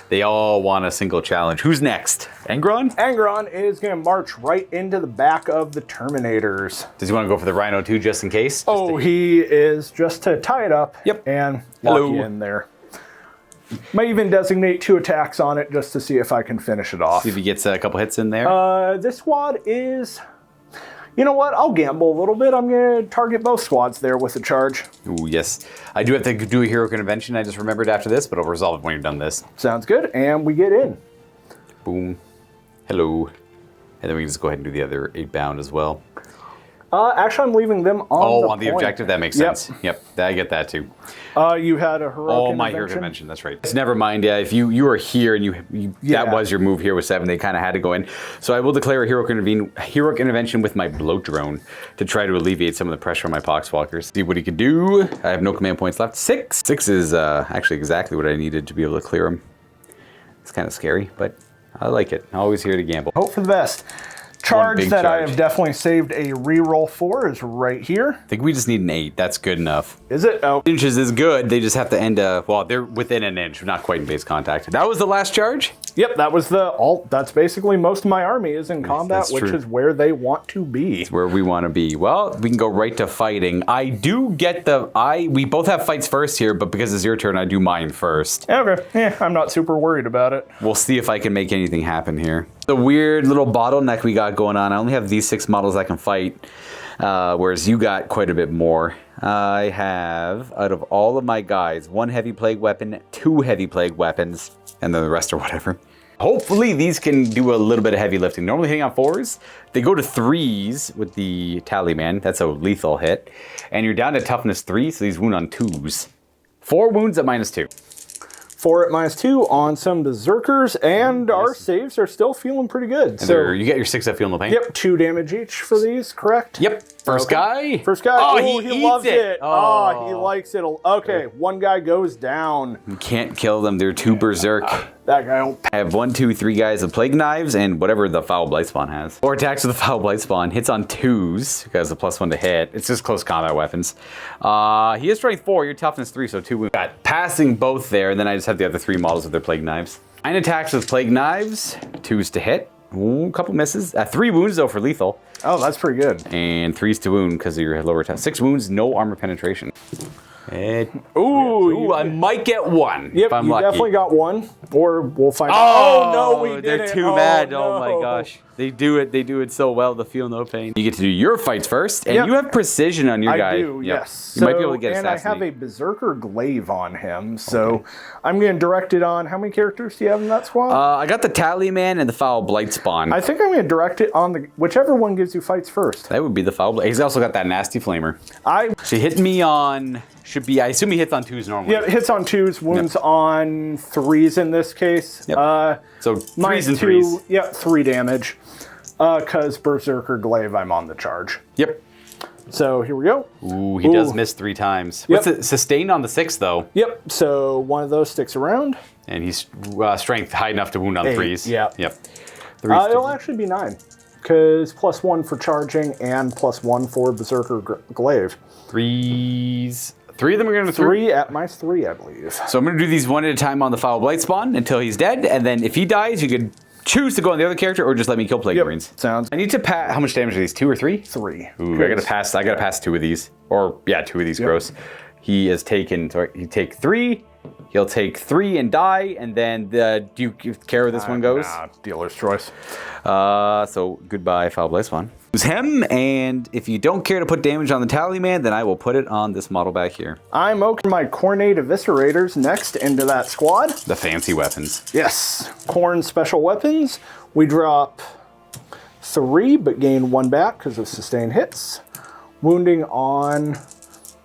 They all want a single challenge. Who's next? Angron? Angron is going to march right into the back of the Terminators. Does he want to go for the Rhino too, just in case? Oh, he is just to tie it up and lock Hello. you in there. Might even designate 2 attacks on it just to see if I can finish it off. See if he gets a couple hits in there. This squad is... You know what? I'll gamble a little bit. I'm going to target both squads there with a charge. Ooh, yes. I do have to do a hero convention. I just remembered after this, but I'll resolve it when you're done this. Sounds good. And we get in. Boom. Hello. And then we can just go ahead and do the other 8 bound as well. Actually, I'm leaving them on the point. objective? That makes Yep. sense. Yep, I get that too. You had a heroic Oh, my hero convention, that's right. Never mind, yeah, if you were here and that Yeah. was your move here with 7, they kind of had to go in. So I will declare a heroic intervention with my bloat drone to try to alleviate some of the pressure on my Poxwalkers. See what he can do. I have no command points left. 6. 6 is actually exactly what I needed to be able to clear him. It's kind of scary, but I like it. Always here to gamble. Hope for the best. charge big that I charge. have definitely saved a reroll for is right here. I think we just need an 8. That's good enough. Is it? Oh, Inches is good. They just have to end well, they're within an inch, not quite in base contact. That was the last charge? yep. That was that's basically most of my army is in combat, that's which true. is where they want to be. Where we want to be. Well, we can go right to fighting. I do get we both have fights first here, but because it's your turn, I do mine first. Okay. Yeah, I'm not super worried about it. We'll see if I can make anything happen here. The weird little bottleneck we got going on. I only have these 6 models I can fight, whereas you got quite a bit more. I have, out of all of my guys, 1 heavy plague weapon, 2 heavy plague weapons, and then the rest are whatever. Hopefully these can do a little bit of heavy lifting. Normally hitting on 4s, they go to 3s with the tally man. That's a lethal hit. And you're down to toughness 3, so these wound on 2s. 4 wounds at -2. 4 at -2 on some berserkers, and our saves are still feeling pretty good. And So, you get your 6 at feel no pain. yep, 2 damage each for these, correct? Yep. First guy. First guy. Oh, Ooh, he loves eats it. Oh, he likes it. Okay, 1 guy goes down. You can't kill them. They're too berserk. That guy won't. I have 1, 2, 3 guys with plague knives and whatever the foul blight spawn has. 4 attacks with the foul blight spawn. Hits on 2s because the +1 to hit. It's just close combat weapons. He has strength 4. You're toughness 3, so 2 wounds. Got passing both there, and then I just have the other 3 models with their plague knives. 9 attacks with plague knives. 2s to hit. Ooh, couple misses. 3 wounds though for lethal. Oh, that's pretty good. And 3s to wound because of your lower attack. 6 wounds, no armor penetration. Ooh, I might get 1 Yep, if I'm you lucky. definitely got 1, or we'll find out. Oh, no, we didn't. They're too mad. No. Oh my gosh. They do it so well, the feel no pain. You get to do your fights first, and Yep. you have precision on your guy. I do, Yep. yes. You might be able to get and I have a assassinated. Berserker Glaive on him, so I'm going to direct it on. How many characters do you have in that squad? I got the Tally Man and the Foul Blight Spawn. I think I'm going to direct it on whichever one gives you fights first. That would be the Foul Blight. He's also got that Nasty Flamer. So he hit me on, I assume he hits on 2s normally. Yeah, hits on 2s, wounds on 3s in this case. Yep. So 3s and 3s. Yep, 3 damage. Because Berserker Glaive, I'm on the charge. Yep. So here we go. Ooh, he does miss 3 times. Yep. What's it? Sustained on the 6 though. Yep, so one of those sticks around. And he's strength high enough to wound on 8, 3s. yeah. Yep. 3s to It'll actually be 9. Because +1 for charging and +1 for Berserker Glaive. 3s. 3 of them are going to 3 at -3, I believe. So I'm going to do these one at a time on the Foul Blight Spawn until he's dead, and then if he dies, you could choose to go on the other character or just let me kill Plague Marines. Sounds I need to pass. How much damage are these? 2 or 3? 3. Ooh, I gotta pass 2 of these. Or yeah, 2 of these. Gross. He has taken. Sorry, he take 3. He'll take 3 and die, and then do you care where this one goes? Nah, dealer's choice. So goodbye, Foul Blight Spawn. Use him, and if you don't care to put damage on the Tally Man, then I will put it on this model back here. I'm opening my Cornate Eviscerators next into that squad. The fancy weapons. Yes, Corn special weapons. We drop 3, but gain 1 back because of sustained hits. Wounding on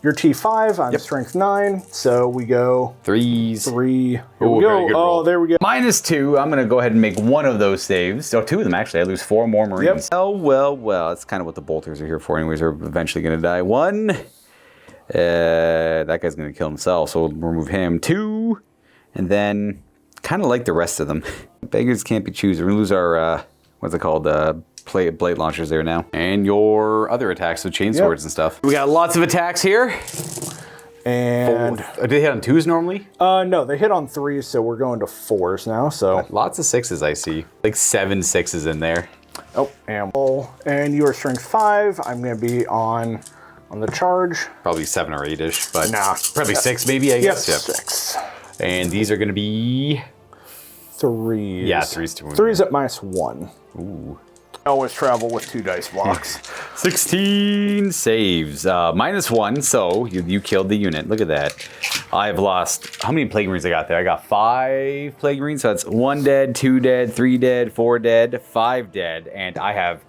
your T5, I'm strength 9, so we go 3s. 3. Here Ooh, we very go. good Oh, roll. there we go. -2, I'm going to go ahead and make 1 of those saves. So 2 of them, actually. I lose 4 more Marines. Yep. Oh, well. That's kind of what the bolters are here for anyways. They're eventually going to die. 1. That guy's going to kill himself, so we'll remove him. 2. And then, kind of like the rest of them. Beggars can't be choosers. We're going to lose our, what's it called? Blade launchers there now. And your other attacks, so chain swords and stuff. We got lots of attacks here. And Do they hit on 2s normally? no, they hit on 3s, so we're going to 4s now. So Lots of 6s I see. Like 7 6s in there. and you are strength 5. I'm going to be on the charge. Probably 7 or 8-ish, but Nah. probably 6 maybe, I guess. Yes, 6. And these are going to be 3s. Yeah, 3s to wound. 3s at -1. Ooh. I always travel with 2 dice blocks. 16 saves. -1, so you killed the unit. Look at that. I've lost, how many Plague Marines I got there? I got 5 Plague Marines, so that's 1 dead, 2 dead, 3 dead, 4 dead, 5 dead, and I have,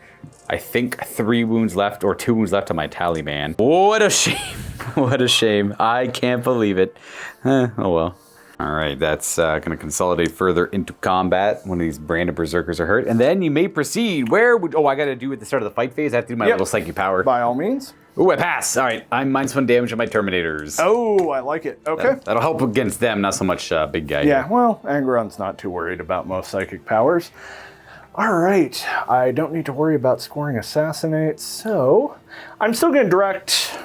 I think, 3 wounds left, or 2 wounds left on my Tally Man. What a shame. What a shame. I can't believe it. Oh well. All right, that's going to consolidate further into combat. One of these branded berserkers are hurt. And then you may proceed. I got to do at the start of the fight phase. I have to do my little psychic power. By all means. Ooh, I pass. All right, I'm -1 damage on my Terminators. Oh, I like it. Okay. That'll help against them, not so much big guy. Yeah, well, Angron's not too worried about most psychic powers. All right, I don't need to worry about scoring Assassinate, so I'm still going to direct...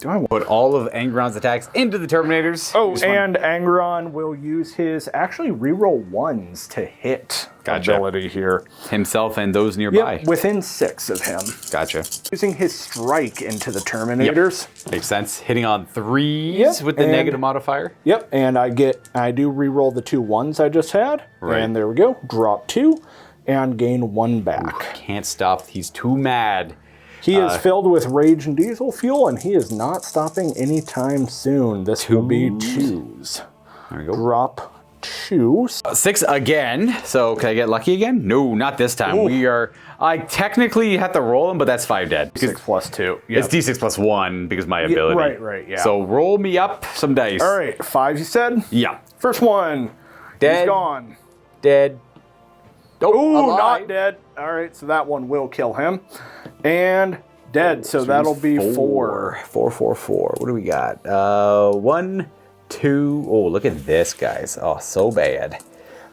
Do I want... Put all of Angron's attacks into the Terminators. Oh, and Angron will use his actually reroll ones to hit ability here. Himself and those nearby. Yep, within 6 of him. Gotcha. Using his strike into the Terminators. Yep. Makes sense. Hitting on 3s with the negative modifier. Yep, and I do reroll the 2 1s I just had. Right. And there we go. Drop 2 and gain 1 back. Ooh, can't stop. He's too mad. He is filled with rage and diesel fuel, and he is not stopping anytime soon. This will be 2s. There we go. Drop 2. 6 again. So can I get lucky again? No, not this time. Ooh. I technically have to roll him, but that's 5 dead. 6 plus 2. Yep. It's D6 plus 1 because of my ability. Right, yeah. So roll me up some dice. All right, 5 you said? Yeah. First one. Dead. He's gone. Dead. Oh, alive. not dead. All right, so that one will kill him. And dead, so that'll be 4. 4, 4, 4. What do we got? 1, 2. Oh, look at this, guys. Oh, so bad.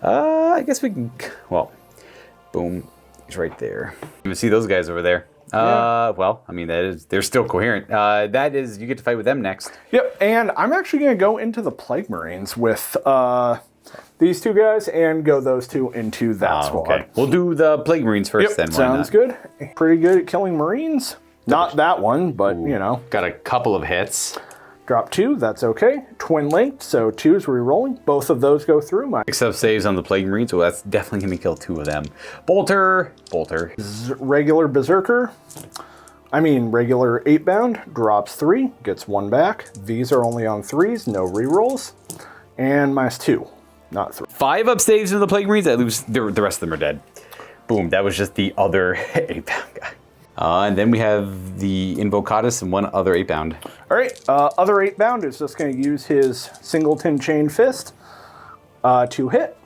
I guess we can. Well, boom. He's right there. You can see those guys over there. Well, I mean, they're still coherent. That is, you get to fight with them next. Yep, and I'm actually going to go into the Plague Marines with these 2 guys and go those 2 into that squad. Okay. We'll do the Plague Marines first then. Sounds good. Pretty good at killing Marines. Not that one, but you know. Got a couple of hits. Drop 2, that's okay. Twin linked, so 2's re-rolling. Both of those go through. My Except saves on the Plague Marine, so that's definitely going to kill 2 of them. Bolter. regular Berserker. Regular 8-bound. Drops 3, gets 1 back. These are only on 3s, no re-rolls. And -2, not 3. 5 up saves in the Plague Marines. I lose. The rest of them are dead. Boom. That was just the other 8-bound guy. And then we have the Invocatus and 1 other 8-bound. All right, other 8-bound is just going to use his Singleton Chain Fist to hit.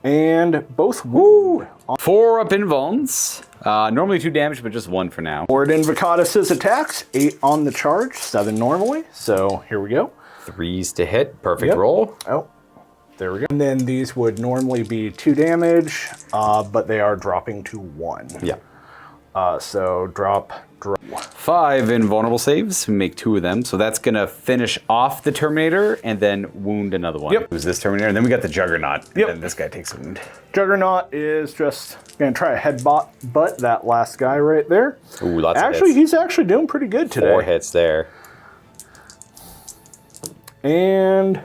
And both wound. 4 up invulns. Normally 2 damage, but just 1 for now. Forward Invocatus' attacks, 8 on the charge, 7 normally. So here we go. 3s to hit. Perfect roll. Oh, there we go. And then these would normally be 2 damage, but they are dropping to 1. Yeah. So drop. 5 invulnerable saves. We make 2 of them. So that's going to finish off the Terminator and then wound another one. Yep. Who's this Terminator? And then we got the Juggernaut. Yep. And then this guy takes a wound. Juggernaut is just going to try a headbutt that last guy right there. Ooh, lots of hits. Actually, he's actually doing pretty good today. 4 hits there. And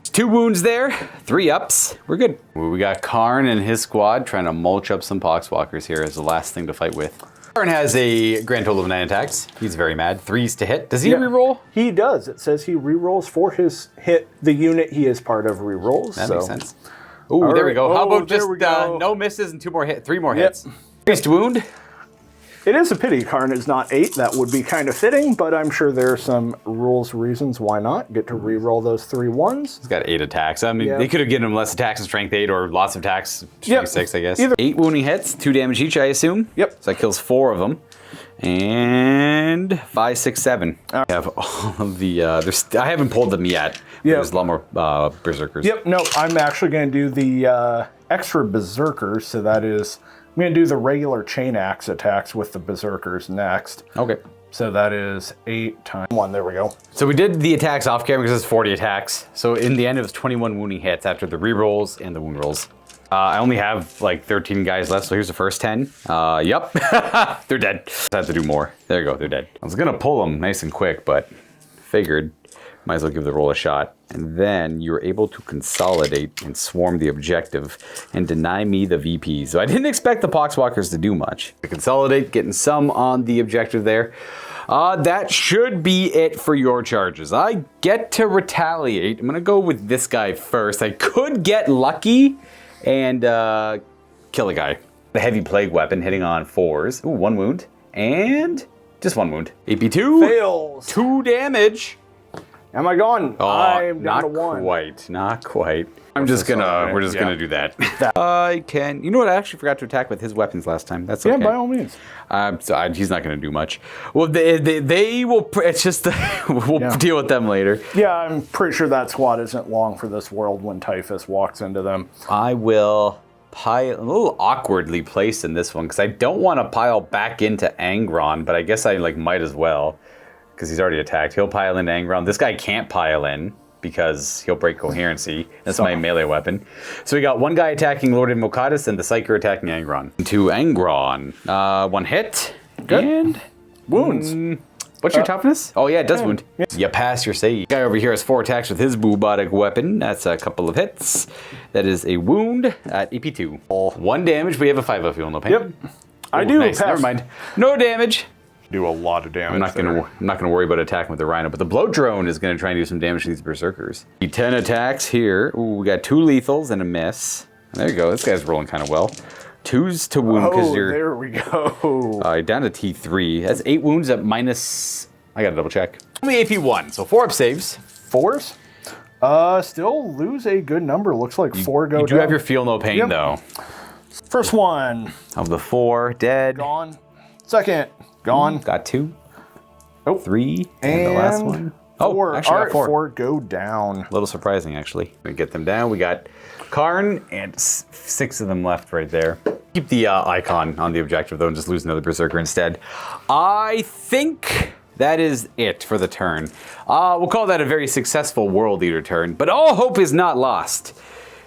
2 wounds there, 3 ups. We're good. We got Karn and his squad trying to mulch up some Poxwalkers here as the last thing to fight with. Karn has a grand total of 9 attacks. He's very mad. 3s to hit. Does he reroll? He does. It says he rerolls for his hit. The unit he is part of rerolls. That makes sense. Ooh, there we go. How about just no misses and 3 more hits? Increased wound. It is a pity Karn is not 8. That would be kind of fitting, but I'm sure there are some rules reasons why not. Get to re-roll those 3 1s. He's got 8 attacks. I mean, they could have given him less attacks and strength 8 or lots of attacks, strength 6, I guess. 8 wounding hits, 2 damage each, I assume. Yep. So that kills 4 of them. And 5, 6, 7. I have all of the, I haven't pulled them yet. Yep. There's a lot more Berserkers. Yep, no, I'm actually going to do the extra Berserkers, so that is... I'm going to do the regular chain axe attacks with the Berserkers next. Okay. So that is 8 times 1. There we go. So we did the attacks off camera because it's 40 attacks. So in the end, it was 21 wounding hits after the rerolls and the wound rolls. I only have like 13 guys left, so here's the first 10. Yep, they're dead. I have to do more. There you go, they're dead. I was gonna pull them nice and quick, but figured might as well give the roll a shot. And then you're able to consolidate and swarm the objective and deny me the VP. So I didn't expect the Poxwalkers to do much. Consolidate, getting some on the objective there. That should be it for your charges. I get to retaliate. I'm gonna go with this guy first. I could get lucky and kill a guy. The heavy plague weapon hitting on 4s. Ooh, 1 wound. And just 1 wound. AP2. Fails. 2 damage. Am I gone? I'm down not to 1. quite. Not quite. We're just gonna do that. That- I can. You know what? I actually forgot to attack with his weapons last time. That's okay. Yeah, by all means. He's not gonna do much. Well, they will. It's just we'll deal with them later. Yeah, I'm pretty sure that squad isn't long for this world when Typhus walks into them. I will pile a little awkwardly placed in this one because I don't want to pile back into Angron, but I guess I might as well because he's already attacked. He'll pile into Angron. This guy can't pile in because he'll break coherency. That's my melee weapon. So we got one guy attacking Lord Invocatus and the Psyker attacking Angron. To Angron. 1 hit. Good. And Wounds. What's your toughness? Oh yeah, it does wound. Yeah. You pass your save. Guy over here has 4 attacks with his boobotic weapon. That's a couple of hits. That is a wound at EP2. 1 damage. We have a 5 of fuel, no pain. Yep. I do. Nice. Pass. Never mind. No damage. Do a lot of damage. I'm not gonna worry about attacking with the Rhino, but the bloat drone is gonna try and do some damage to these berserkers. 10 attacks here. Ooh, we got 2 lethals and a miss. There you go. This guy's rolling kind of well. 2s to wound because you're. There we go. Down to T3. That's 8 wounds at minus. I gotta double check. Only AP1, so 4 up saves. 4s? Still lose a good number. Looks like 4 go down. You do have your feel no pain though. First one. Of the 4, dead. Gone. Second. Gone. Got 2. Oh. 3. And the last one. 4. Oh, actually All got 4. 4 go down. A little surprising, actually. We get them down. We got Karn and 6 of them left right there. Keep the icon on the objective, though, and just lose another Berserker instead. I think that is it for the turn. We'll call that a very successful World Eater turn, but all hope is not lost.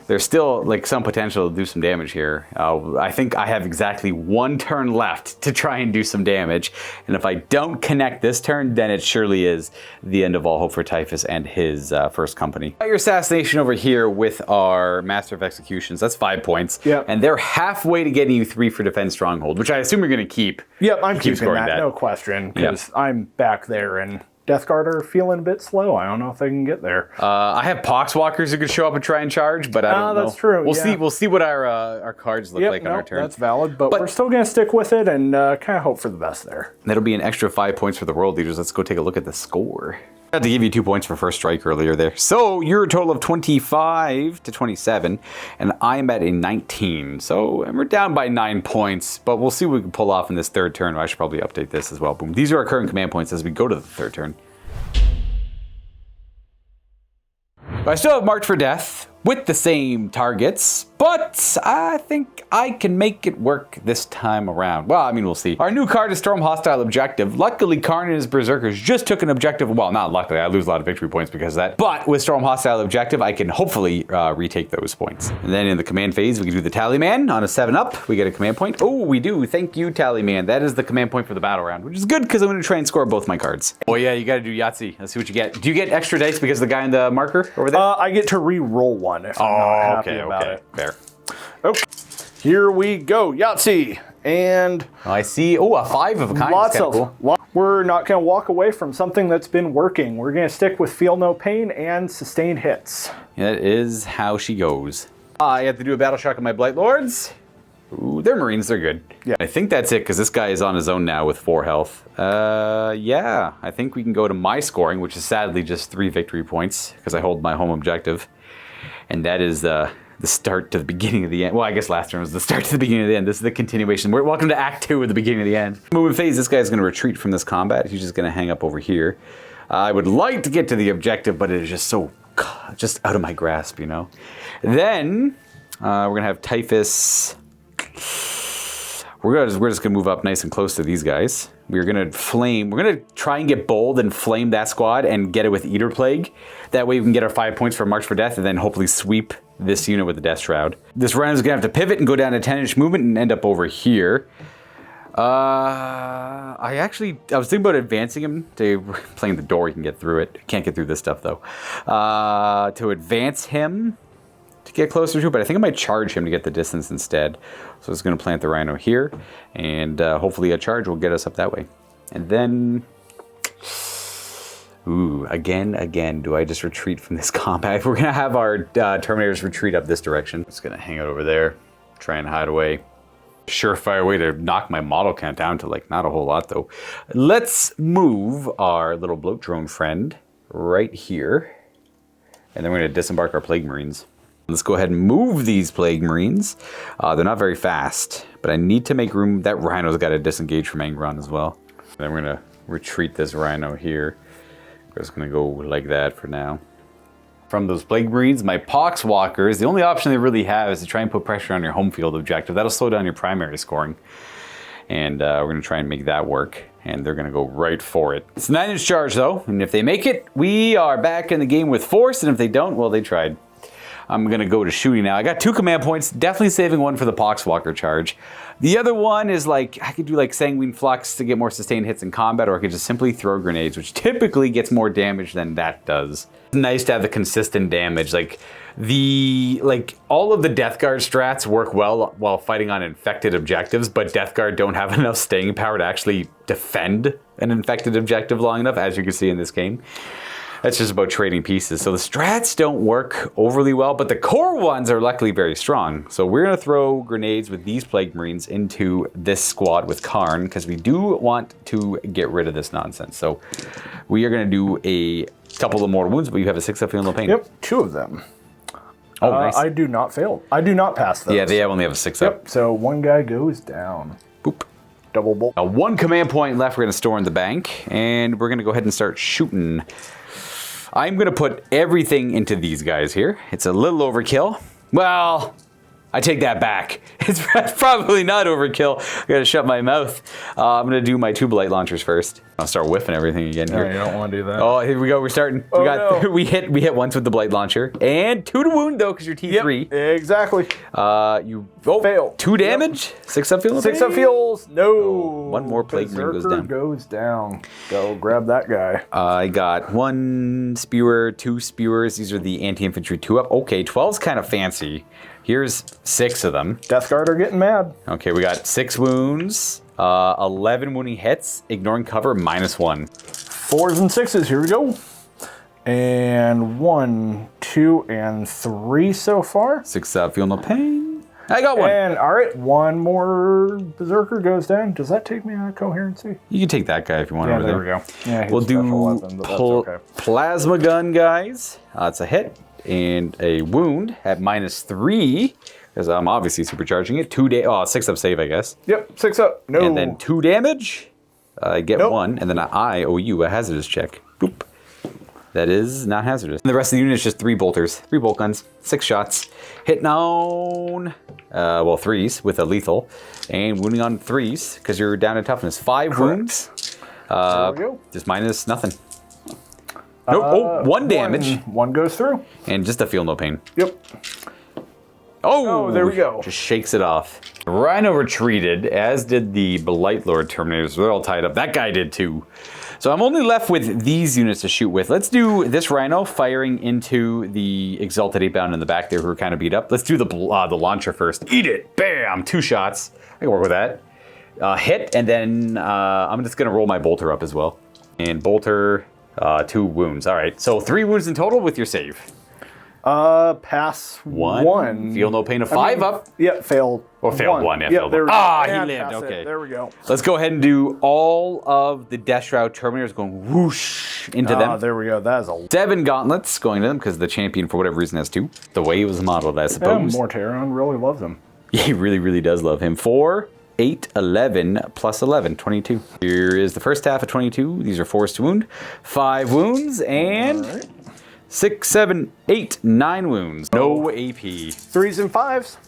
There's still some potential to do some damage here. I think I have exactly 1 turn left to try and do some damage. And if I don't connect this turn, then it surely is the end of all hope for Typhus and his first company. Got your assassination over here with our Master of Executions. That's 5 points. Yep. And they're halfway to getting you 3 for Defense Stronghold, which I assume you're going to keep. Yep, I'm keeping scoring that, no question, because I'm back there and Death Guard are feeling a bit slow. I don't know if they can get there. I have Poxwalkers who could show up and try and charge, but I don't know. That's true. We'll see. We'll see what our cards look like on our turn. That's valid, but we're still going to stick with it and kind of hope for the best there. That'll be an extra 5 points for the World Leaders. Let's go take a look at the score. I had to give you 2 points for first strike earlier there. So you're a total of 25 to 27, and I'm at a 19. So we're down by 9 points, but we'll see what we can pull off in this third turn. I should probably update this as well. Boom. These are our current command points as we go to the third turn. But I still have March for Death with the same targets, but I think I can make it work this time around. Well, I mean, we'll see. Our new card is Storm Hostile Objective. Luckily, Karn and his Berserkers just took an objective. Well, not luckily, I lose a lot of victory points because of that. But with Storm Hostile Objective, I can hopefully retake those points. And then in the command phase, we can do the Tally Man on a 7-up. We get a command point. Oh, we do. Thank you, Tally Man. That is the command point for the battle round, which is good because I'm going to try and score both my cards. Oh yeah, you got to do Yahtzee. Let's see what you get. Do you get extra dice because of the guy in the marker over there? I get to re-roll one if I'm not happy about it. Fair. Okay, here we go. Yahtzee. And I see. Oh, a 5 of a kind. lots of cool. We're not going to walk away from something that's been working. We're going to stick with Feel No Pain and Sustained Hits. That is how she goes. I have to do a battle shock on my Blight Lords. Ooh, they're Marines. They're good. Yeah. I think that's it because this guy is on his own now with 4 health. Yeah. I think we can go to my scoring, which is sadly just 3 victory points because I hold my home objective. And that is the start to the beginning of the end. Well, I guess last turn was the start to the beginning of the end. This is the continuation. Welcome to Act 2 at the beginning of the end. Movement phase, this guy's going to retreat from this combat. He's just going to hang up over here. I would like to get to the objective, but it is just so, just out of my grasp, you know. Then, we're going to have Typhus. We're just going to move up nice and close to these guys. We're going to try and get bold and flame that squad and get it with Eater Plague. That way we can get our 5 points for March for Death and then hopefully sweep this unit with the Death Shroud. This round is going to have to pivot and go down a 10-inch movement and end up over here. I was thinking about advancing him to playing the door. He can get through it. Can't get through this stuff though. To advance him to get closer to it, but I think I might charge him to get the distance instead. So it's going to plant the Rhino here, and hopefully a charge will get us up that way. And then, ooh, again, do I just retreat from this combat? We're going to have our Terminators retreat up this direction. It's going to hang out over there, try and hide away. Surefire way to knock my model count down to not a whole lot though. Let's move our little bloat drone friend right here. And then we're going to disembark our Plague Marines. Let's go ahead and move these Plague Marines. They're not very fast, but I need to make room. That Rhino's got to disengage from Angron as well. And then we're going to retreat this Rhino here. We're just going to go like that for now. From those Plague Marines, my Poxwalkers, the only option they really have is to try and put pressure on your home field objective. That'll slow down your primary scoring. And we're going to try and make that work. And they're going to go right for it. It's a 9-inch charge, though. And if they make it, we are back in the game with force. And if they don't, well, they tried. I'm going to go to shooting now. I got 2 command points. Definitely saving one for the Poxwalker charge. The other one is like, I could do like Sanguine Flux to get more sustained hits in combat, or I could just simply throw grenades, which typically gets more damage than that does. It's nice to have the consistent damage. Like all of the Death Guard strats work well while fighting on infected objectives, but Death Guard don't have enough staying power to actually defend an infected objective long enough, as you can see in this game. That's just about trading pieces. So the strats don't work overly well, but the core ones are luckily very strong. So we're gonna throw grenades with these Plague Marines into this squad with Karn, because we do want to get rid of this nonsense. So we are gonna do a couple of mortal wounds, but you have a 6 up feeling no pain. Yep, 2 of them. Oh, nice. I do not fail. I do not pass those. Yeah, they only have a 6 up. Yep, so 1 guy goes down. Boop. Double bolt. 1 command point left we're gonna store in the bank, and we're gonna go ahead and start shooting. I'm going to put everything into these guys here. It's a little overkill. Well, I take that back. It's probably not overkill. I got to shut my mouth. I'm going to do my 2 blight launchers first. I'll start whiffing everything again here. No, you don't want to do that. Oh, here we go. We're starting. Oh, we hit once with the blight launcher, and 2 to wound though, because you're T3. Yep, exactly. You fail. 2 damage. Yep. 6 up feels. 6 up feels. No. Oh, 1 more Plague Marine goes down. Go grab that guy. I got 1 spewer, 2 spewers. These are the anti-infantry 2 up. Okay, 12's kind of fancy. Here's 6 of them. Death Guard are getting mad. Okay, we got 6 wounds, 11 wounding hits, ignoring cover, -1. 4s and 6s, here we go. And 1, 2, and 3 so far. 6 up, feel no pain. I got 1. And all right, 1 more Berserker goes down. Does that take me out of coherency? You can take that guy if you want. Yeah, over there we go. Yeah, we'll do weapon, but that's okay. Plasma gun, guys. It's a hit and a wound at -3, because I'm obviously supercharging it. 6 up save, I guess. Yep, 6 up. No. And then 2 damage. I get Nope. 1, and then I owe you a hazardous check. Boop. That is not hazardous. And the rest of the unit is just 3 bolters, 3 bolt guns, 6 shots. Hitting on, 3s with a lethal, and wounding on 3s because you're down to toughness. 5 wounds. There we go. Just minus nothing. Nope. 1 damage. 1 goes through. And just a feel no pain. Yep. Oh, there we go. Just shakes it off. Rhino retreated, as did the Blight Lord Terminators. They're all tied up. That guy did too. So I'm only left with these units to shoot with. Let's do this Rhino firing into the Exalted 8-bound in the back there who are kind of beat up. Let's do the launcher first. Eat it! Bam! 2 shots. I can work with that. Hit, and then I'm just going to roll my Bolter up as well. And Bolter, 2 wounds. All right, so 3 wounds in total with your save. Pass 1. Feel no pain of 5 up. Yep, failed. Or failed 1, yeah, failed 1. There we go. Ah, he And lived, pass okay. it. There we go. Let's go ahead and do all of the Death Shroud Terminators going whoosh into them. There we go. That is a 7 gauntlets going to them because the champion, for whatever reason, has 2. The way he was modeled, I suppose. Mortaron really loves him. Yeah, he really, really does love him. 4, 8, 11, plus 11, 22. Here is the first half of 22. These are 4s to wound. 5 wounds, and 6, 7, 8, 9 wounds. No AP. 3s and 5s.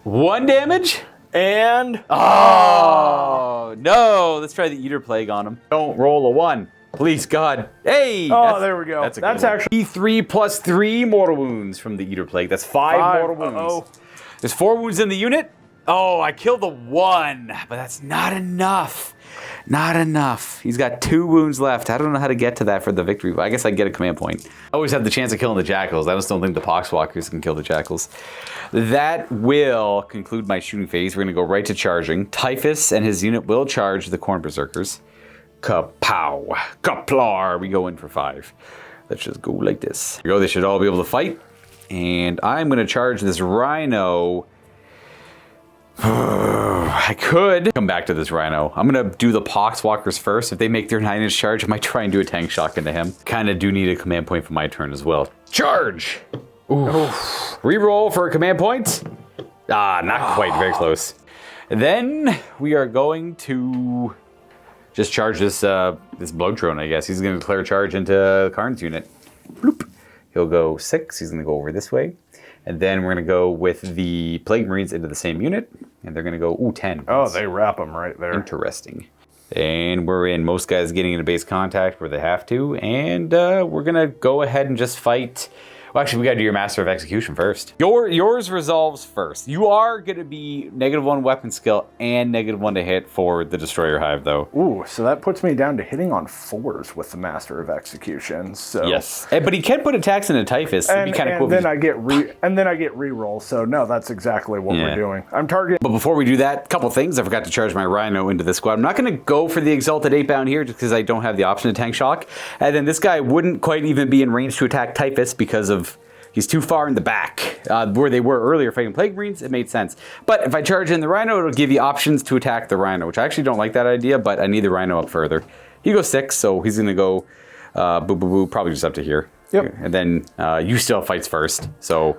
1 damage? And Oh, no. Let's try the Eater Plague on him. Don't roll a 1. Please, God. Hey! There we go. That's That's actually E3 plus 3 mortal wounds from the Eater Plague. That's 5 mortal wounds. Uh-oh. There's 4 wounds in the unit. Oh, I killed the 1, but that's not enough. Not enough. He's got 2 wounds left. I don't know how to get to that for the victory, but I guess I can get a command point. I always have the chance of killing the Jackals. I just don't think the Poxwalkers can kill the Jackals. That will conclude my shooting phase. We're going to go right to charging. Typhus and his unit will charge the Khorne Berserkers. Kapow. Kaplar. We go in for 5. Let's just go like this. Here we go. They should all be able to fight. And I'm going to charge this Rhino. I could come back to this Rhino. I'm going to do the Poxwalkers first. If they make their 9-inch charge, I might try and do a tank shock into him. Kind of do need a command point for my turn as well. Charge! Ooh. Reroll for a command point. Not quite. Very close. Then we are going to just charge this blow drone, I guess. He's going to declare charge into Karn's unit. Bloop. He'll go 6. He's going to go over this way. And then we're going to go with the Plague Marines into the same unit. And they're going to go, 10. Oh, they wrap them right there. Interesting. And we're in. Most guys getting into base contact where they have to. And we're going to go ahead and just fight. Well, actually, we got to do your Master of Execution first. Yours resolves first. You are going to be -1 weapon skill and -1 to hit for the Destroyer Hive, though. Ooh, so that puts me down to hitting on 4s with the Master of Execution. So yes, but he can put attacks into Typhus. It'd be kind of cool. Then I get reroll. So no, that's exactly what we're doing. I'm targeting. But before we do that, a couple things. I forgot to charge my Rhino into the squad. I'm not going to go for the Exalted 8-bound here just because I don't have the option to tank shock. And then this guy wouldn't quite even be in range to attack Typhus because of he's too far in the back. Where they were earlier fighting Plague Marines, it made sense. But if I charge in the Rhino, it'll give you options to attack the Rhino, which I actually don't like that idea, but I need the Rhino up further. He goes 6, so he's going to go boo, boo, boo, probably just up to here. Yep. And then you still fights first, so...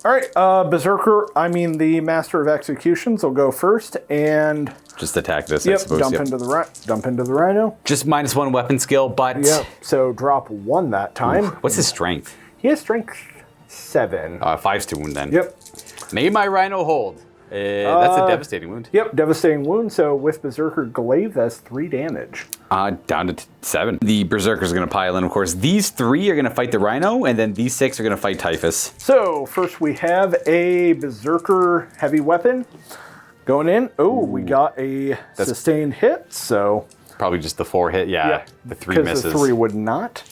All right, the Master of Executions will go first, and... Just attack this, I suppose. Dump into the Rhino. Just -1 weapon skill, but... Yep, so drop 1 that time. Ooh, what's his strength? He has strength 7. 5's to wound then. Yep. May my Rhino hold. That's a devastating wound. Yep, devastating wound. So with Berserker Glaive, that's 3 damage. Down to 7. The Berserker's going to pile in, of course. These 3 are going to fight the Rhino, and then these 6 are going to fight Typhus. So first we have a Berserker heavy weapon going in. Oh, we got a sustained hit. So probably just the 4 hit. Yeah, the 3 misses. Because the 3 would not.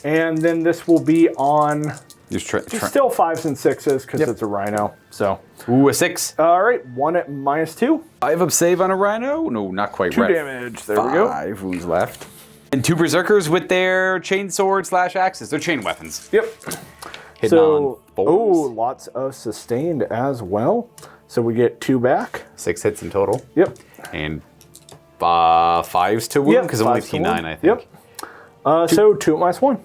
And then this will be on... still 5s and 6s because it's a Rhino. So a 6. All right, 1 at -2. 5 of save on a Rhino. No, not quite. 2 damage. There we go. 5 wounds left. And 2 Berserkers with their chain sword / axes. They're chain weapons. Yep. Hitting on 4s. Oh, lots of sustained as well. So we get 2 back. 6 hits in total. Yep. And 5s to wound because only T9, I think. Yep. So 2 at -1.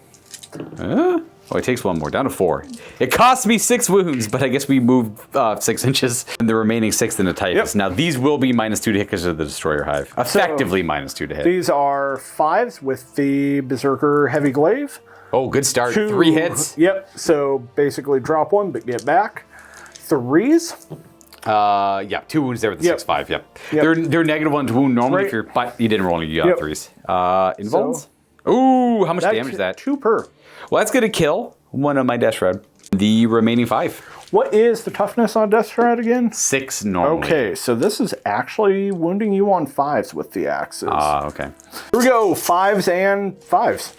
It takes 1 more, down to 4. It cost me 6 wounds, but I guess we moved 6 inches, and the remaining 6 into Typhus. Yep. Now, these will be -2 to hit because of the Destroyer Hive. Effectively -2 to hit. These are 5s with the Berserker Heavy Glaive. Oh, good start. 3 hits. Yep, so basically drop 1, but get back. 3s. 2 wounds there with the 6/5. Yep. They're -1 to wound normally, but you didn't roll any. You got 3s. Invulns. Ooh, how much damage is that? 2 per. Well, that's going to kill 1 of my Death Shroud. The remaining 5. What is the toughness on Death Shroud again? 6 normally. Okay, so this is actually wounding you on 5s with the axes. Okay. Here we go, 5s and 5s.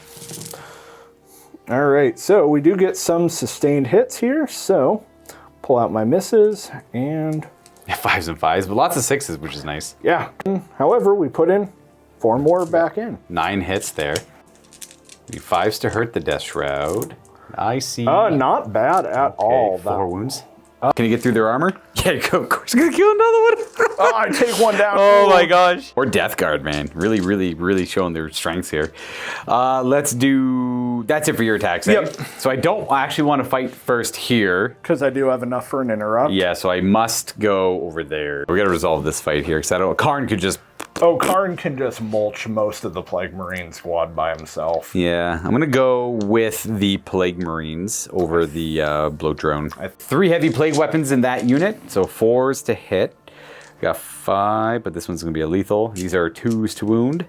All right, so we do get some sustained hits here, so pull out my misses and... 5s and 5s, but lots of 6s, which is nice. Yeah. However, we put in 4 more back in. 9 hits there. 5s to hurt the Death Shroud. I see. Not bad at all. 4 wounds. Can you get through their armor? Yeah, of course. Gonna kill another one. I take 1 down. Oh my gosh. Or Death Guard, man. Really, really, really showing their strengths here. Let's do... That's it for your attacks, eh? Yep. So I don't actually want to fight first here. Because I do have enough for an interrupt. Yeah, so I must go over there. We got to resolve this fight here, because I don't... Karn could just... Oh, Karn can just mulch most of the Plague Marine squad by himself. Yeah, I'm going to go with the Plague Marines over the Bloat Drone. 3 heavy Plague weapons in that unit, so 4s to hit. Got 5, but this one's going to be a lethal. These are 2s to wound.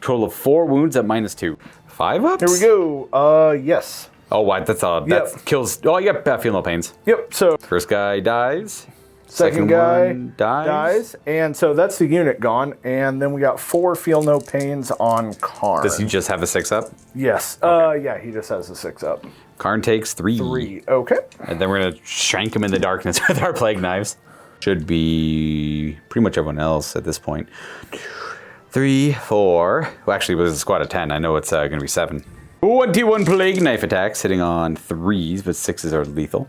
Total of 4 wounds at -2. 5 ups? Here we go. Yes. Oh, what? That kills... Oh, yep, feel no pains. Yep, so... First guy dies. Second guy one dies. And so that's the unit gone. And then we got 4 feel no pains on Karn. Does he just have a 6 up? Yes. Okay. Yeah, he just has a 6 up. Karn takes 3. 3. Okay. And then we're going to shank him in the darkness with our plague knives. Should be pretty much everyone else at this point. 3, 4. Well, actually, it was a squad of 10. I know it's going to be 7. 21 plague knife attacks, hitting on 3s, but 6s are lethal.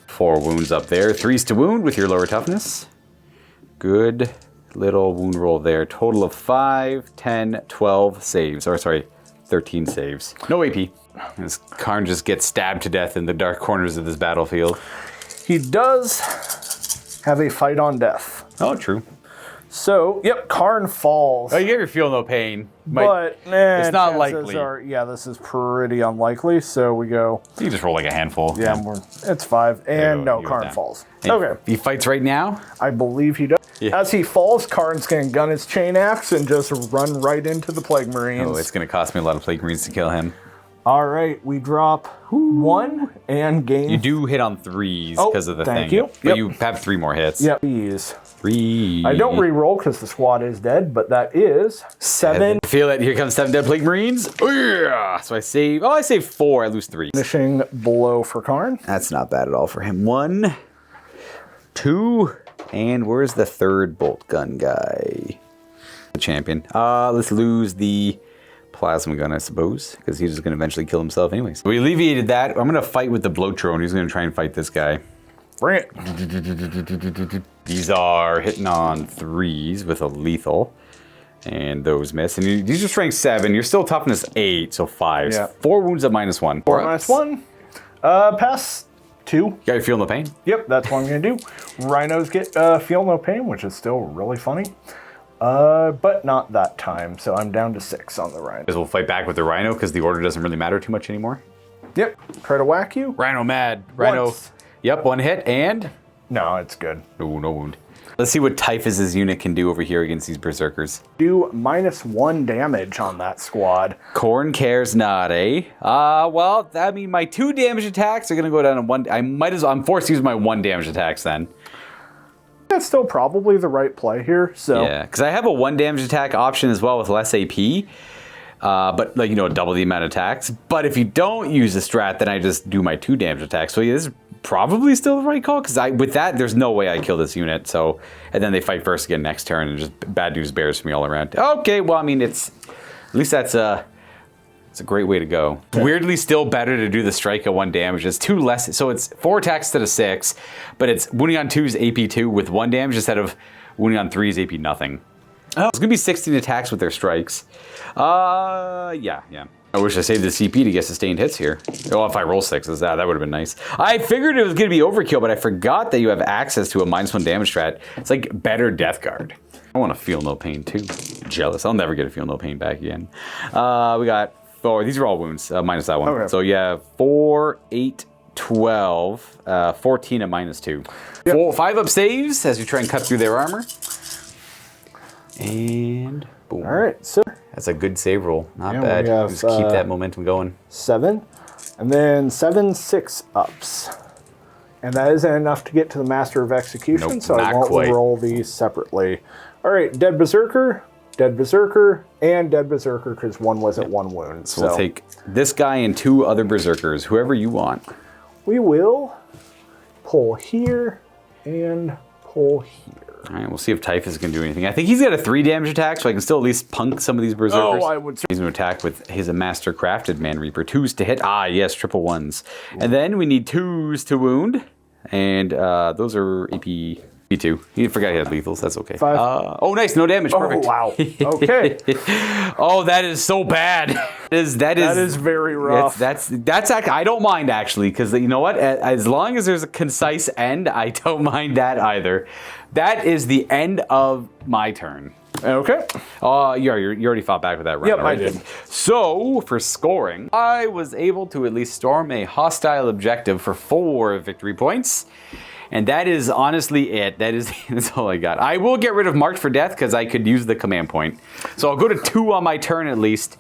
4 wounds up there. 3s to wound with your lower toughness. Good. little wound roll there. Total of 5, 10, 12 saves. Or sorry, 13 saves. No AP. As Karn just gets stabbed to death in the dark corners of this battlefield. He does have a fight on death. Oh, true. So, yep, Karn falls. Oh, you ever feel no pain. But it's not likely. This is pretty unlikely. So we go. You just roll like a handful. Yeah, it's 5. And no, you go Karn down. falls. And Okay. He fights right now? I believe he does. Yeah. As he falls, Karn's going to gun his chain axe and just run right into the Plague Marines. Oh, it's going to cost me a lot of Plague Marines to kill him. All right, we drop 1 and gain. You do hit on 3s because of the thank thing. you. But Yep. you have 3 more hits. Yep, these. 3. I don't re-roll because the squad is dead, but that is 7. Feel it. Here comes 7 dead Plague Marines. Oh, yeah. So I save. Oh, I save 4. I lose 3. Finishing blow for Karn. That's not bad at all for him. 1, 2, and where's the third bolt gun guy? The champion. Let's lose the plasma gun, I suppose, because he's just going to eventually kill himself anyways. We alleviated that. I'm going to fight with the Bloatrone. He's going to try and fight this guy. Bring it. These are hitting on 3s with a lethal. And those miss. And these are strength 7. You're still toughness 8, so 5. Yeah. 4 wounds at -1. 4 -1. Pass 2. You gotta feel no pain. Yep, that's what I'm going to do. Rhinos get feel no pain, which is still really funny. But not that time, so I'm down to 6 on the Rhino. Because we'll fight back with the Rhino because the order doesn't really matter too much anymore. Yep, try to whack you. Rhino mad. Rhino. Once. Yep, 1 hit and No, it's good. no wound. Let's see what Typhus's unit can do over here against these berserkers. Do -1 damage on that squad. Corn cares not, eh? Well, I mean, my 2 damage attacks are gonna go down to 1. I'm forced to use my 1 damage attacks then. That's still probably the right play here. So Yeah, because I have a 1 damage attack option as well with less AP. But like, double the amount of attacks. But if you don't use the strat, then I just do my 2 damage attacks. So yeah, this is probably still the right call, because with that, there's no way I kill this unit. So, and then they fight first again next turn, and just bad news bears for me all around. Okay, well, I mean, at least it's a great way to go. Weirdly, still better to do the strike at 1 damage. It's 2 less, so it's 4 attacks instead of 6, but it's wounding on 2's AP 2 with 1 damage instead of wounding on 3's AP nothing. Oh, it's gonna be 16 attacks with their strikes. Yeah. I wish I saved the CP to get sustained hits here. Oh, if I roll 6s, that would have been nice. I figured it was going to be overkill, but I forgot that you have access to a -1 damage strat. It's like better Death Guard. I want to feel no pain too. Jealous. I'll never get a feel no pain back again. We got 4. These are all wounds, minus that one. Okay. So yeah, 4, 8, 12, 14 at -2. Yep. 5 up saves as you try and cut through their armor. And boom. all right, so That's a good save roll. Not Yeah, bad. we have, Just keep that momentum going. 7, and then 7 6-ups. And that isn't enough to get to the Master of Execution, Nope, so I not won't quite. roll these separately. All right, Dead Berserker, and Dead Berserker, because 1 was at 1 wound. So we'll take this guy and 2 other Berserkers, whoever you want. We will pull here and pull here. All right, we'll see if Typhus can do anything. I think he's got a 3 damage attack, so I can still at least punk some of these Berserkers. Oh, I would. He's going to attack with his Master Crafted Man Reaper. 2s to hit. Ah, yes, triple 1s. And then we need 2s to wound. And those are AP 2. He forgot he had lethals. That's okay. 5. Oh, nice. No damage. Perfect. Oh, wow. Okay. Oh, that is so bad. That is very rough. That's actually, I don't mind actually, because you know what? As long as there's a concise end, I don't mind that either. That is the end of my turn. Okay. You already fought back with that round. Yep, right? I did. So, for scoring, I was able to at least storm a hostile objective for 4 victory points. And that is honestly it. That's all I got. I will get rid of Marked for Death because I could use the command point. So I'll go to 2 on my turn at least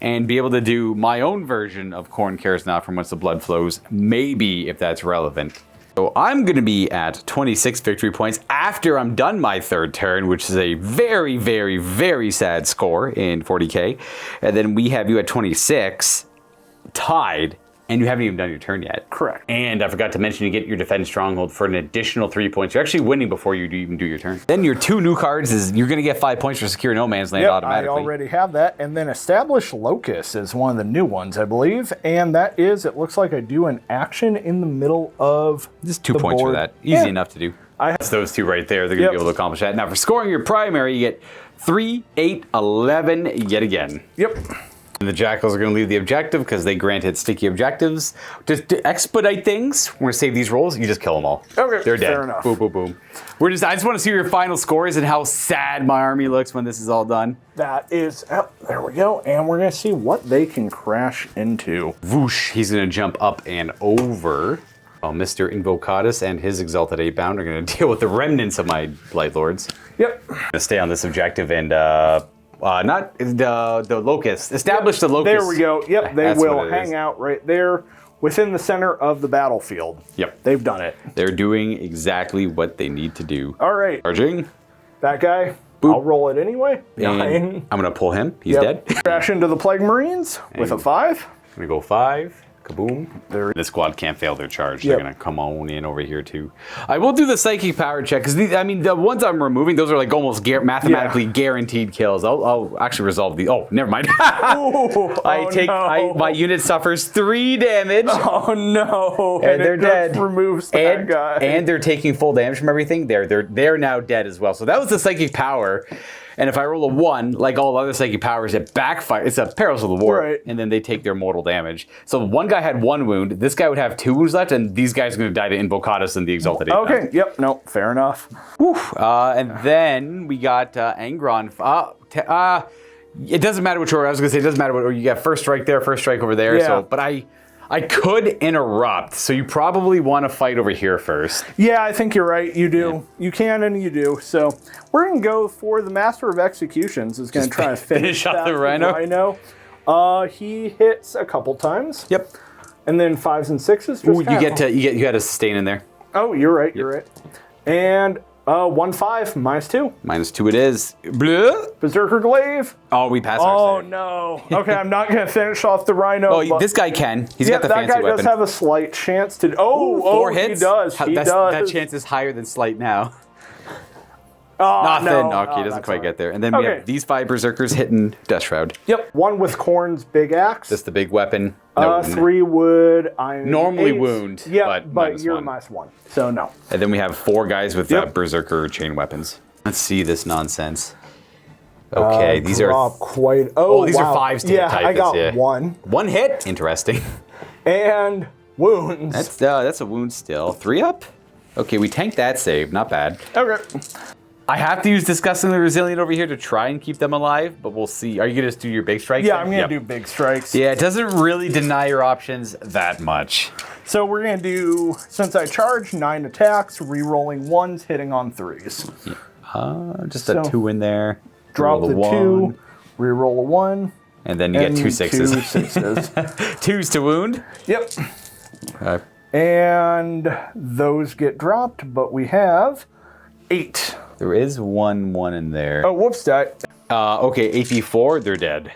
and be able to do my own version of Corn Cares Not From Whence the Blood Flows, maybe, if that's relevant. So I'm going to be at 26 victory points after I'm done my 3rd turn, which is a very, very, very sad score in 40k. And then we have you at 26, tied, and you haven't even done your turn yet. Correct. And I forgot to mention you get your Defend Stronghold for an additional 3 points. You're actually winning before you even do your turn. Then your 2 new cards is you're going to get 5 points for Secure No Man's Land Yep, automatically. I already have that. And then Establish Locus is one of the new ones, I believe. And that is, it looks like I do an action in the middle of Just 2 the points for board. that. Easy enough to do. That's those two right there. They're going to be able to accomplish that. Now, for scoring your primary, you get 3, 8, 11 yet again. Yep. And the Jackals are going to leave the objective because they granted sticky objectives. Just to expedite things, we're going to save these rolls. You just kill them all. Okay, they're dead. fair enough. Boom, boom, boom. I just want to see your final scores and how sad my army looks when this is all done. That is, oh, there we go. And we're going to see what they can crash into. Whoosh, he's going to jump up and over. Oh, Mr. Invocatus and his Exalted 8-Bound are going to deal with the remnants of my Blight Lords. Yep. I'm going to stay on this objective and, not the locust. Establish the locust. There we go. Yep, they That's will what it hang is. out right there within the center of the battlefield. Yep. They've done it. They're doing exactly what they need to do. All right. Charging. That guy, Boop. I'll roll it anyway. And 9. I'm going to pull him. He's Yep. dead. Crash into the Plague Marines with a 5. I'm going to go 5. Kaboom. This squad can't fail their charge. Yep. They're going to come on in over here too. I will do the psychic power check because the ones I'm removing, those are like almost mathematically guaranteed kills. I'll actually resolve the. Oh, never mind. My unit suffers 3 damage. Oh no! And they're it just dead. Removes that guy. And they're taking full damage from everything. They're now dead as well. So that was the psychic power. And if I roll a 1, like all other psychic powers, it backfires. It's a Perils of the War, Right. and then they take their mortal damage. So one guy had 1 wound. This guy would have 2 wounds left, and these guys are going to die to Invocatus and the Exalted 8-Bound. Okay. Yep. No. Fair enough. And then we got Angron. It doesn't matter which order. I was going to say it doesn't matter what order. You got first strike there, first strike over there. Yeah. So, but I could interrupt. So you probably want to fight over here first. Yeah, I think you're right. You do. Yeah. You can and you do. So we're going to go for the Master of Executions. Is going to try to finish off the Rhino. He hits a couple times. Yep. And then 5s and 6s. Just Ooh, you had a sustain in there. Oh, you're right. You're right. And 1 5 -2. -2 it is. Bleu. Berserker Glaive. Oh, we passed Oh our no. Okay, I'm not going to finish off the Rhino. Oh, this guy can. He's got the fancy that guy weapon. does have a slight chance to. Oh, 4 hits. He does. He does. That chance is higher than slight now. Oh, Nothing. no. Okay, doesn't quite get there. And then we have these 5 berserkers hitting Death Shroud. Yep. 1 with Korn's big axe. That's the big weapon. 3 would normally wound. Yeah, but minus you're one. -1. So no. And then we have 4 guys with berserker chain weapons. Let's see this nonsense. Okay, these are. quite. These are 5s to hit typhus. I got 1. 1 hit. Interesting. And wounds. That's a wound still. 3 up. Okay, we tanked that save. Not bad. Okay. I have to use Disgustingly Resilient over here to try and keep them alive, but we'll see. Are you going to just do your big strikes? Yeah, I'm going to do big strikes. Yeah, it doesn't really deny your options that much. So we're going to do, since I charge 9 attacks, re-rolling 1s, hitting on 3s. Just a 2 in there. Drop the 2, re-roll a 1. And then you get 2 6s. 2 6s. 2s to wound. Yep. And those get dropped, but we have 8. There is 1 in there. Oh, whoops, that. Okay, AP4, they're dead.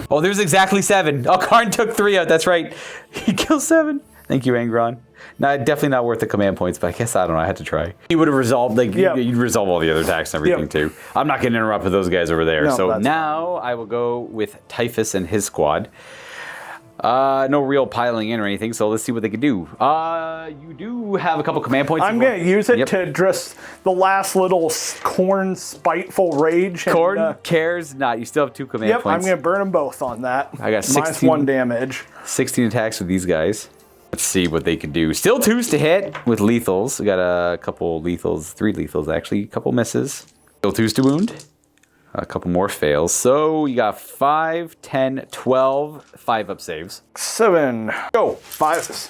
Oh, there's exactly 7. Oh, Karn took 3 out, that's right. He killed 7. Thank you, Angron. No, definitely not worth the command points, but I guess, I don't know, I had to try. He would have resolved, you'd resolve all the other attacks and everything too. I'm not going to interrupt with those guys over there. No, so now I will go with Typhus and his squad. No real piling in or anything, so let's see what they can do. You do have a couple command points. I'm going to use it to address the last little Korn spiteful rage. Korn cares not. You still have 2 command points. I'm going to burn them both on that. I got 16, -1 damage. 16 attacks with these guys. Let's see what they can do. Still 2s to hit with lethals. We got a couple lethals, 3 lethals actually, a couple misses. Still 2s to wound. A couple more fails. So you got 5, 10, 12, 5 up saves. 7. Go. 5s.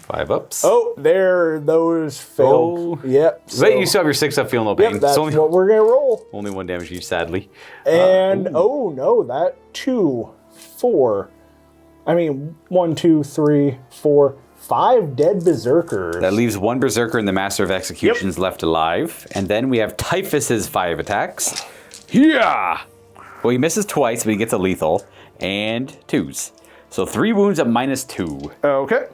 5 ups. Oh, there. Those failed. Yep. But you still have your 6 up, feel no pain. Yep, that's only, what we're going to roll. only 1 damage each, sadly. And, oh no, that 2, 4. I mean, 1, 2, 3, 4, 5 dead berserkers. That leaves 1 berserker and the Master of Executions left alive. And then we have Typhus's 5 attacks. Yeah! Well, he misses twice, but he gets a lethal. And 2s. So 3 wounds at -2. Okay.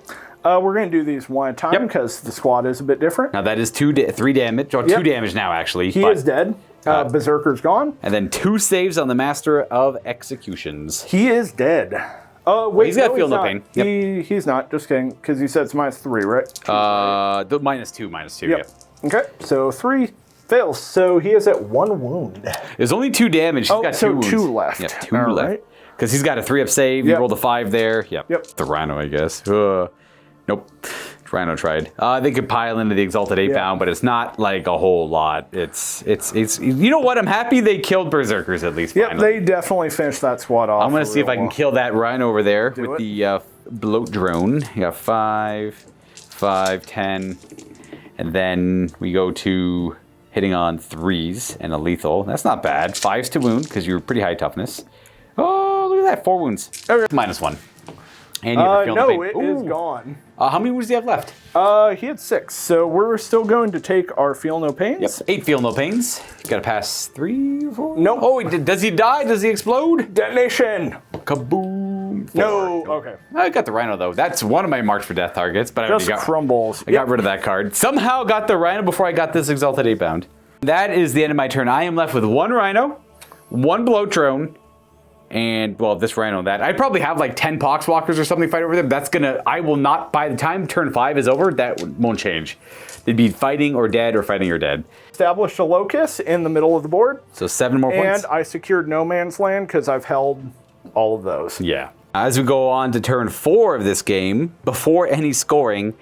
We're going to do these one at a time because the squad is a bit different. Now that is 3 damage, or 2 damage now actually. He is dead. Berserker's gone. And then 2 saves on the Master of Executions. He is dead. Oh, wait, he's got no, feel no not. pain. Yep. He's not, just kidding, because you said it's -3, right? The -2, Yep. Okay, so 3 fails, so he is at 1 wound. There's only 2 damage. He's got 2 wounds. 2 left. Yeah, 2 All left. right. Because he's got a 3-up save. Yep. He rolled a 5 there. Yep. The Rhino, I guess. Nope. Rhino tried. They could pile into the Exalted 8-pound, but it's not like a whole lot. It's. You know what? I'm happy they killed Berserkers at least. Yep, finally. they definitely finished that squad off. I'm gonna see if I can kill that Rhino over there with it. the bloat drone. You got 5, 5, 10, and then we go to hitting on 3s and a lethal. That's not bad. 5s to wound because you're pretty high toughness. Oh, look at that, 4 wounds. Okay. -1. And you have a feel no no, pain. it is gone. How many wounds do you have left? He had 6, so we're still going to take our feel no pains. Yep, 8 feel no pains. You gotta pass 3 or 4? Nope. Oh, does he die? Does he explode? Detonation! Kaboom! 4. No, okay. I got the Rhino though. That's one of my marks for death targets, but Just crumbles. I got rid of that card. Somehow got the Rhino before I got this Exalted 8-pound. That is the end of my turn. I am left with 1 Rhino, 1 bloat drone, and, well, this Rhino and that. I'd probably have like 10 Poxwalkers or something fight over them. I will not, by the time turn 5 is over, that won't change. They'd be fighting or dead or fighting or dead. Established a locus in the middle of the board. So 7 more points. And I secured no man's land because I've held all of those. Yeah. As we go on to turn 4 of this game, before any scoring,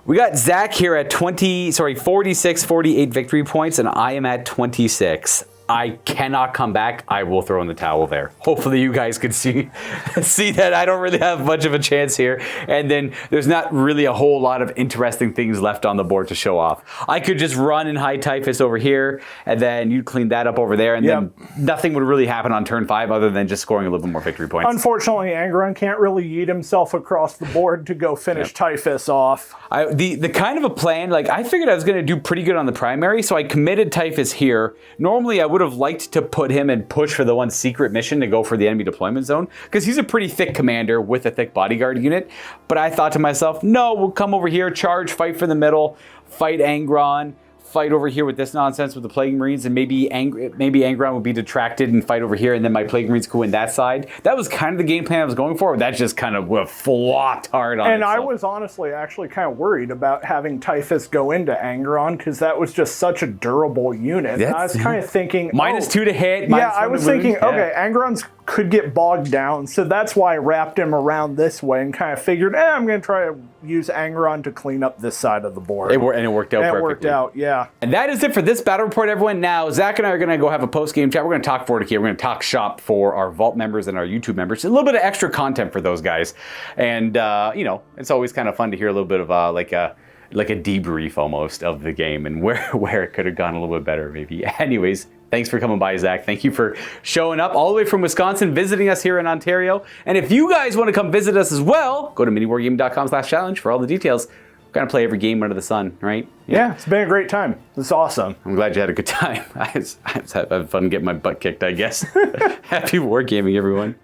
we got Zack here at 46, 48 victory points, and I am at 26. I cannot come back. I will throw in the towel there. Hopefully you guys can see that I don't really have much of a chance here. And then there's not really a whole lot of interesting things left on the board to show off. I could just run in high typhus over here, and then you'd clean that up over there, and then nothing would really happen on turn 5 other than just scoring a little bit more victory points. Unfortunately, Angron can't really yeet himself across the board to go finish typhus off. The kind of a plan, like I figured I was going to do pretty good on the primary, so I committed typhus here. Normally I would have liked to put him and push for the one secret mission to go for the enemy deployment zone, because he's a pretty thick commander with a thick bodyguard unit. But I thought to myself, no, we'll come over here, charge, fight for the middle, fight Angron, fight over here with this nonsense with the Plague Marines, and maybe Angron would be detracted and fight over here, and then my Plague Marines could win that side. That was kind of the game plan I was going for. That just kind of flopped hard on And itself. I was honestly actually kind of worried about having typhus go into Angron because that was just such a durable unit. And I was kind of thinking... -2 to hit, yeah, I -1 was to wound. thinking, okay, Angron's could get bogged down, so that's why I wrapped him around this way and kind of figured, I'm going to try to use Angron to clean up this side of the board. And it worked out perfectly. It worked out, yeah. And that is it for this battle report, everyone. Now, Zach and I are going to go have a post-game chat. We're going to talk 40k. We're going to talk shop for our Vault members and our YouTube members. A little bit of extra content for those guys. And, you know, it's always kind of fun to hear a little bit of like a debrief almost of the game and where it could have gone a little bit better, maybe. Anyways, thanks for coming by, Zach. Thank you for showing up all the way from Wisconsin, visiting us here in Ontario. And if you guys want to come visit us as well, go to miniwargaming.com/challenge for all the details. We're going to play every game under the sun, right? Yeah, it's been a great time. It's awesome. I'm glad you had a good time. I was having fun getting my butt kicked, I guess. Happy wargaming, everyone.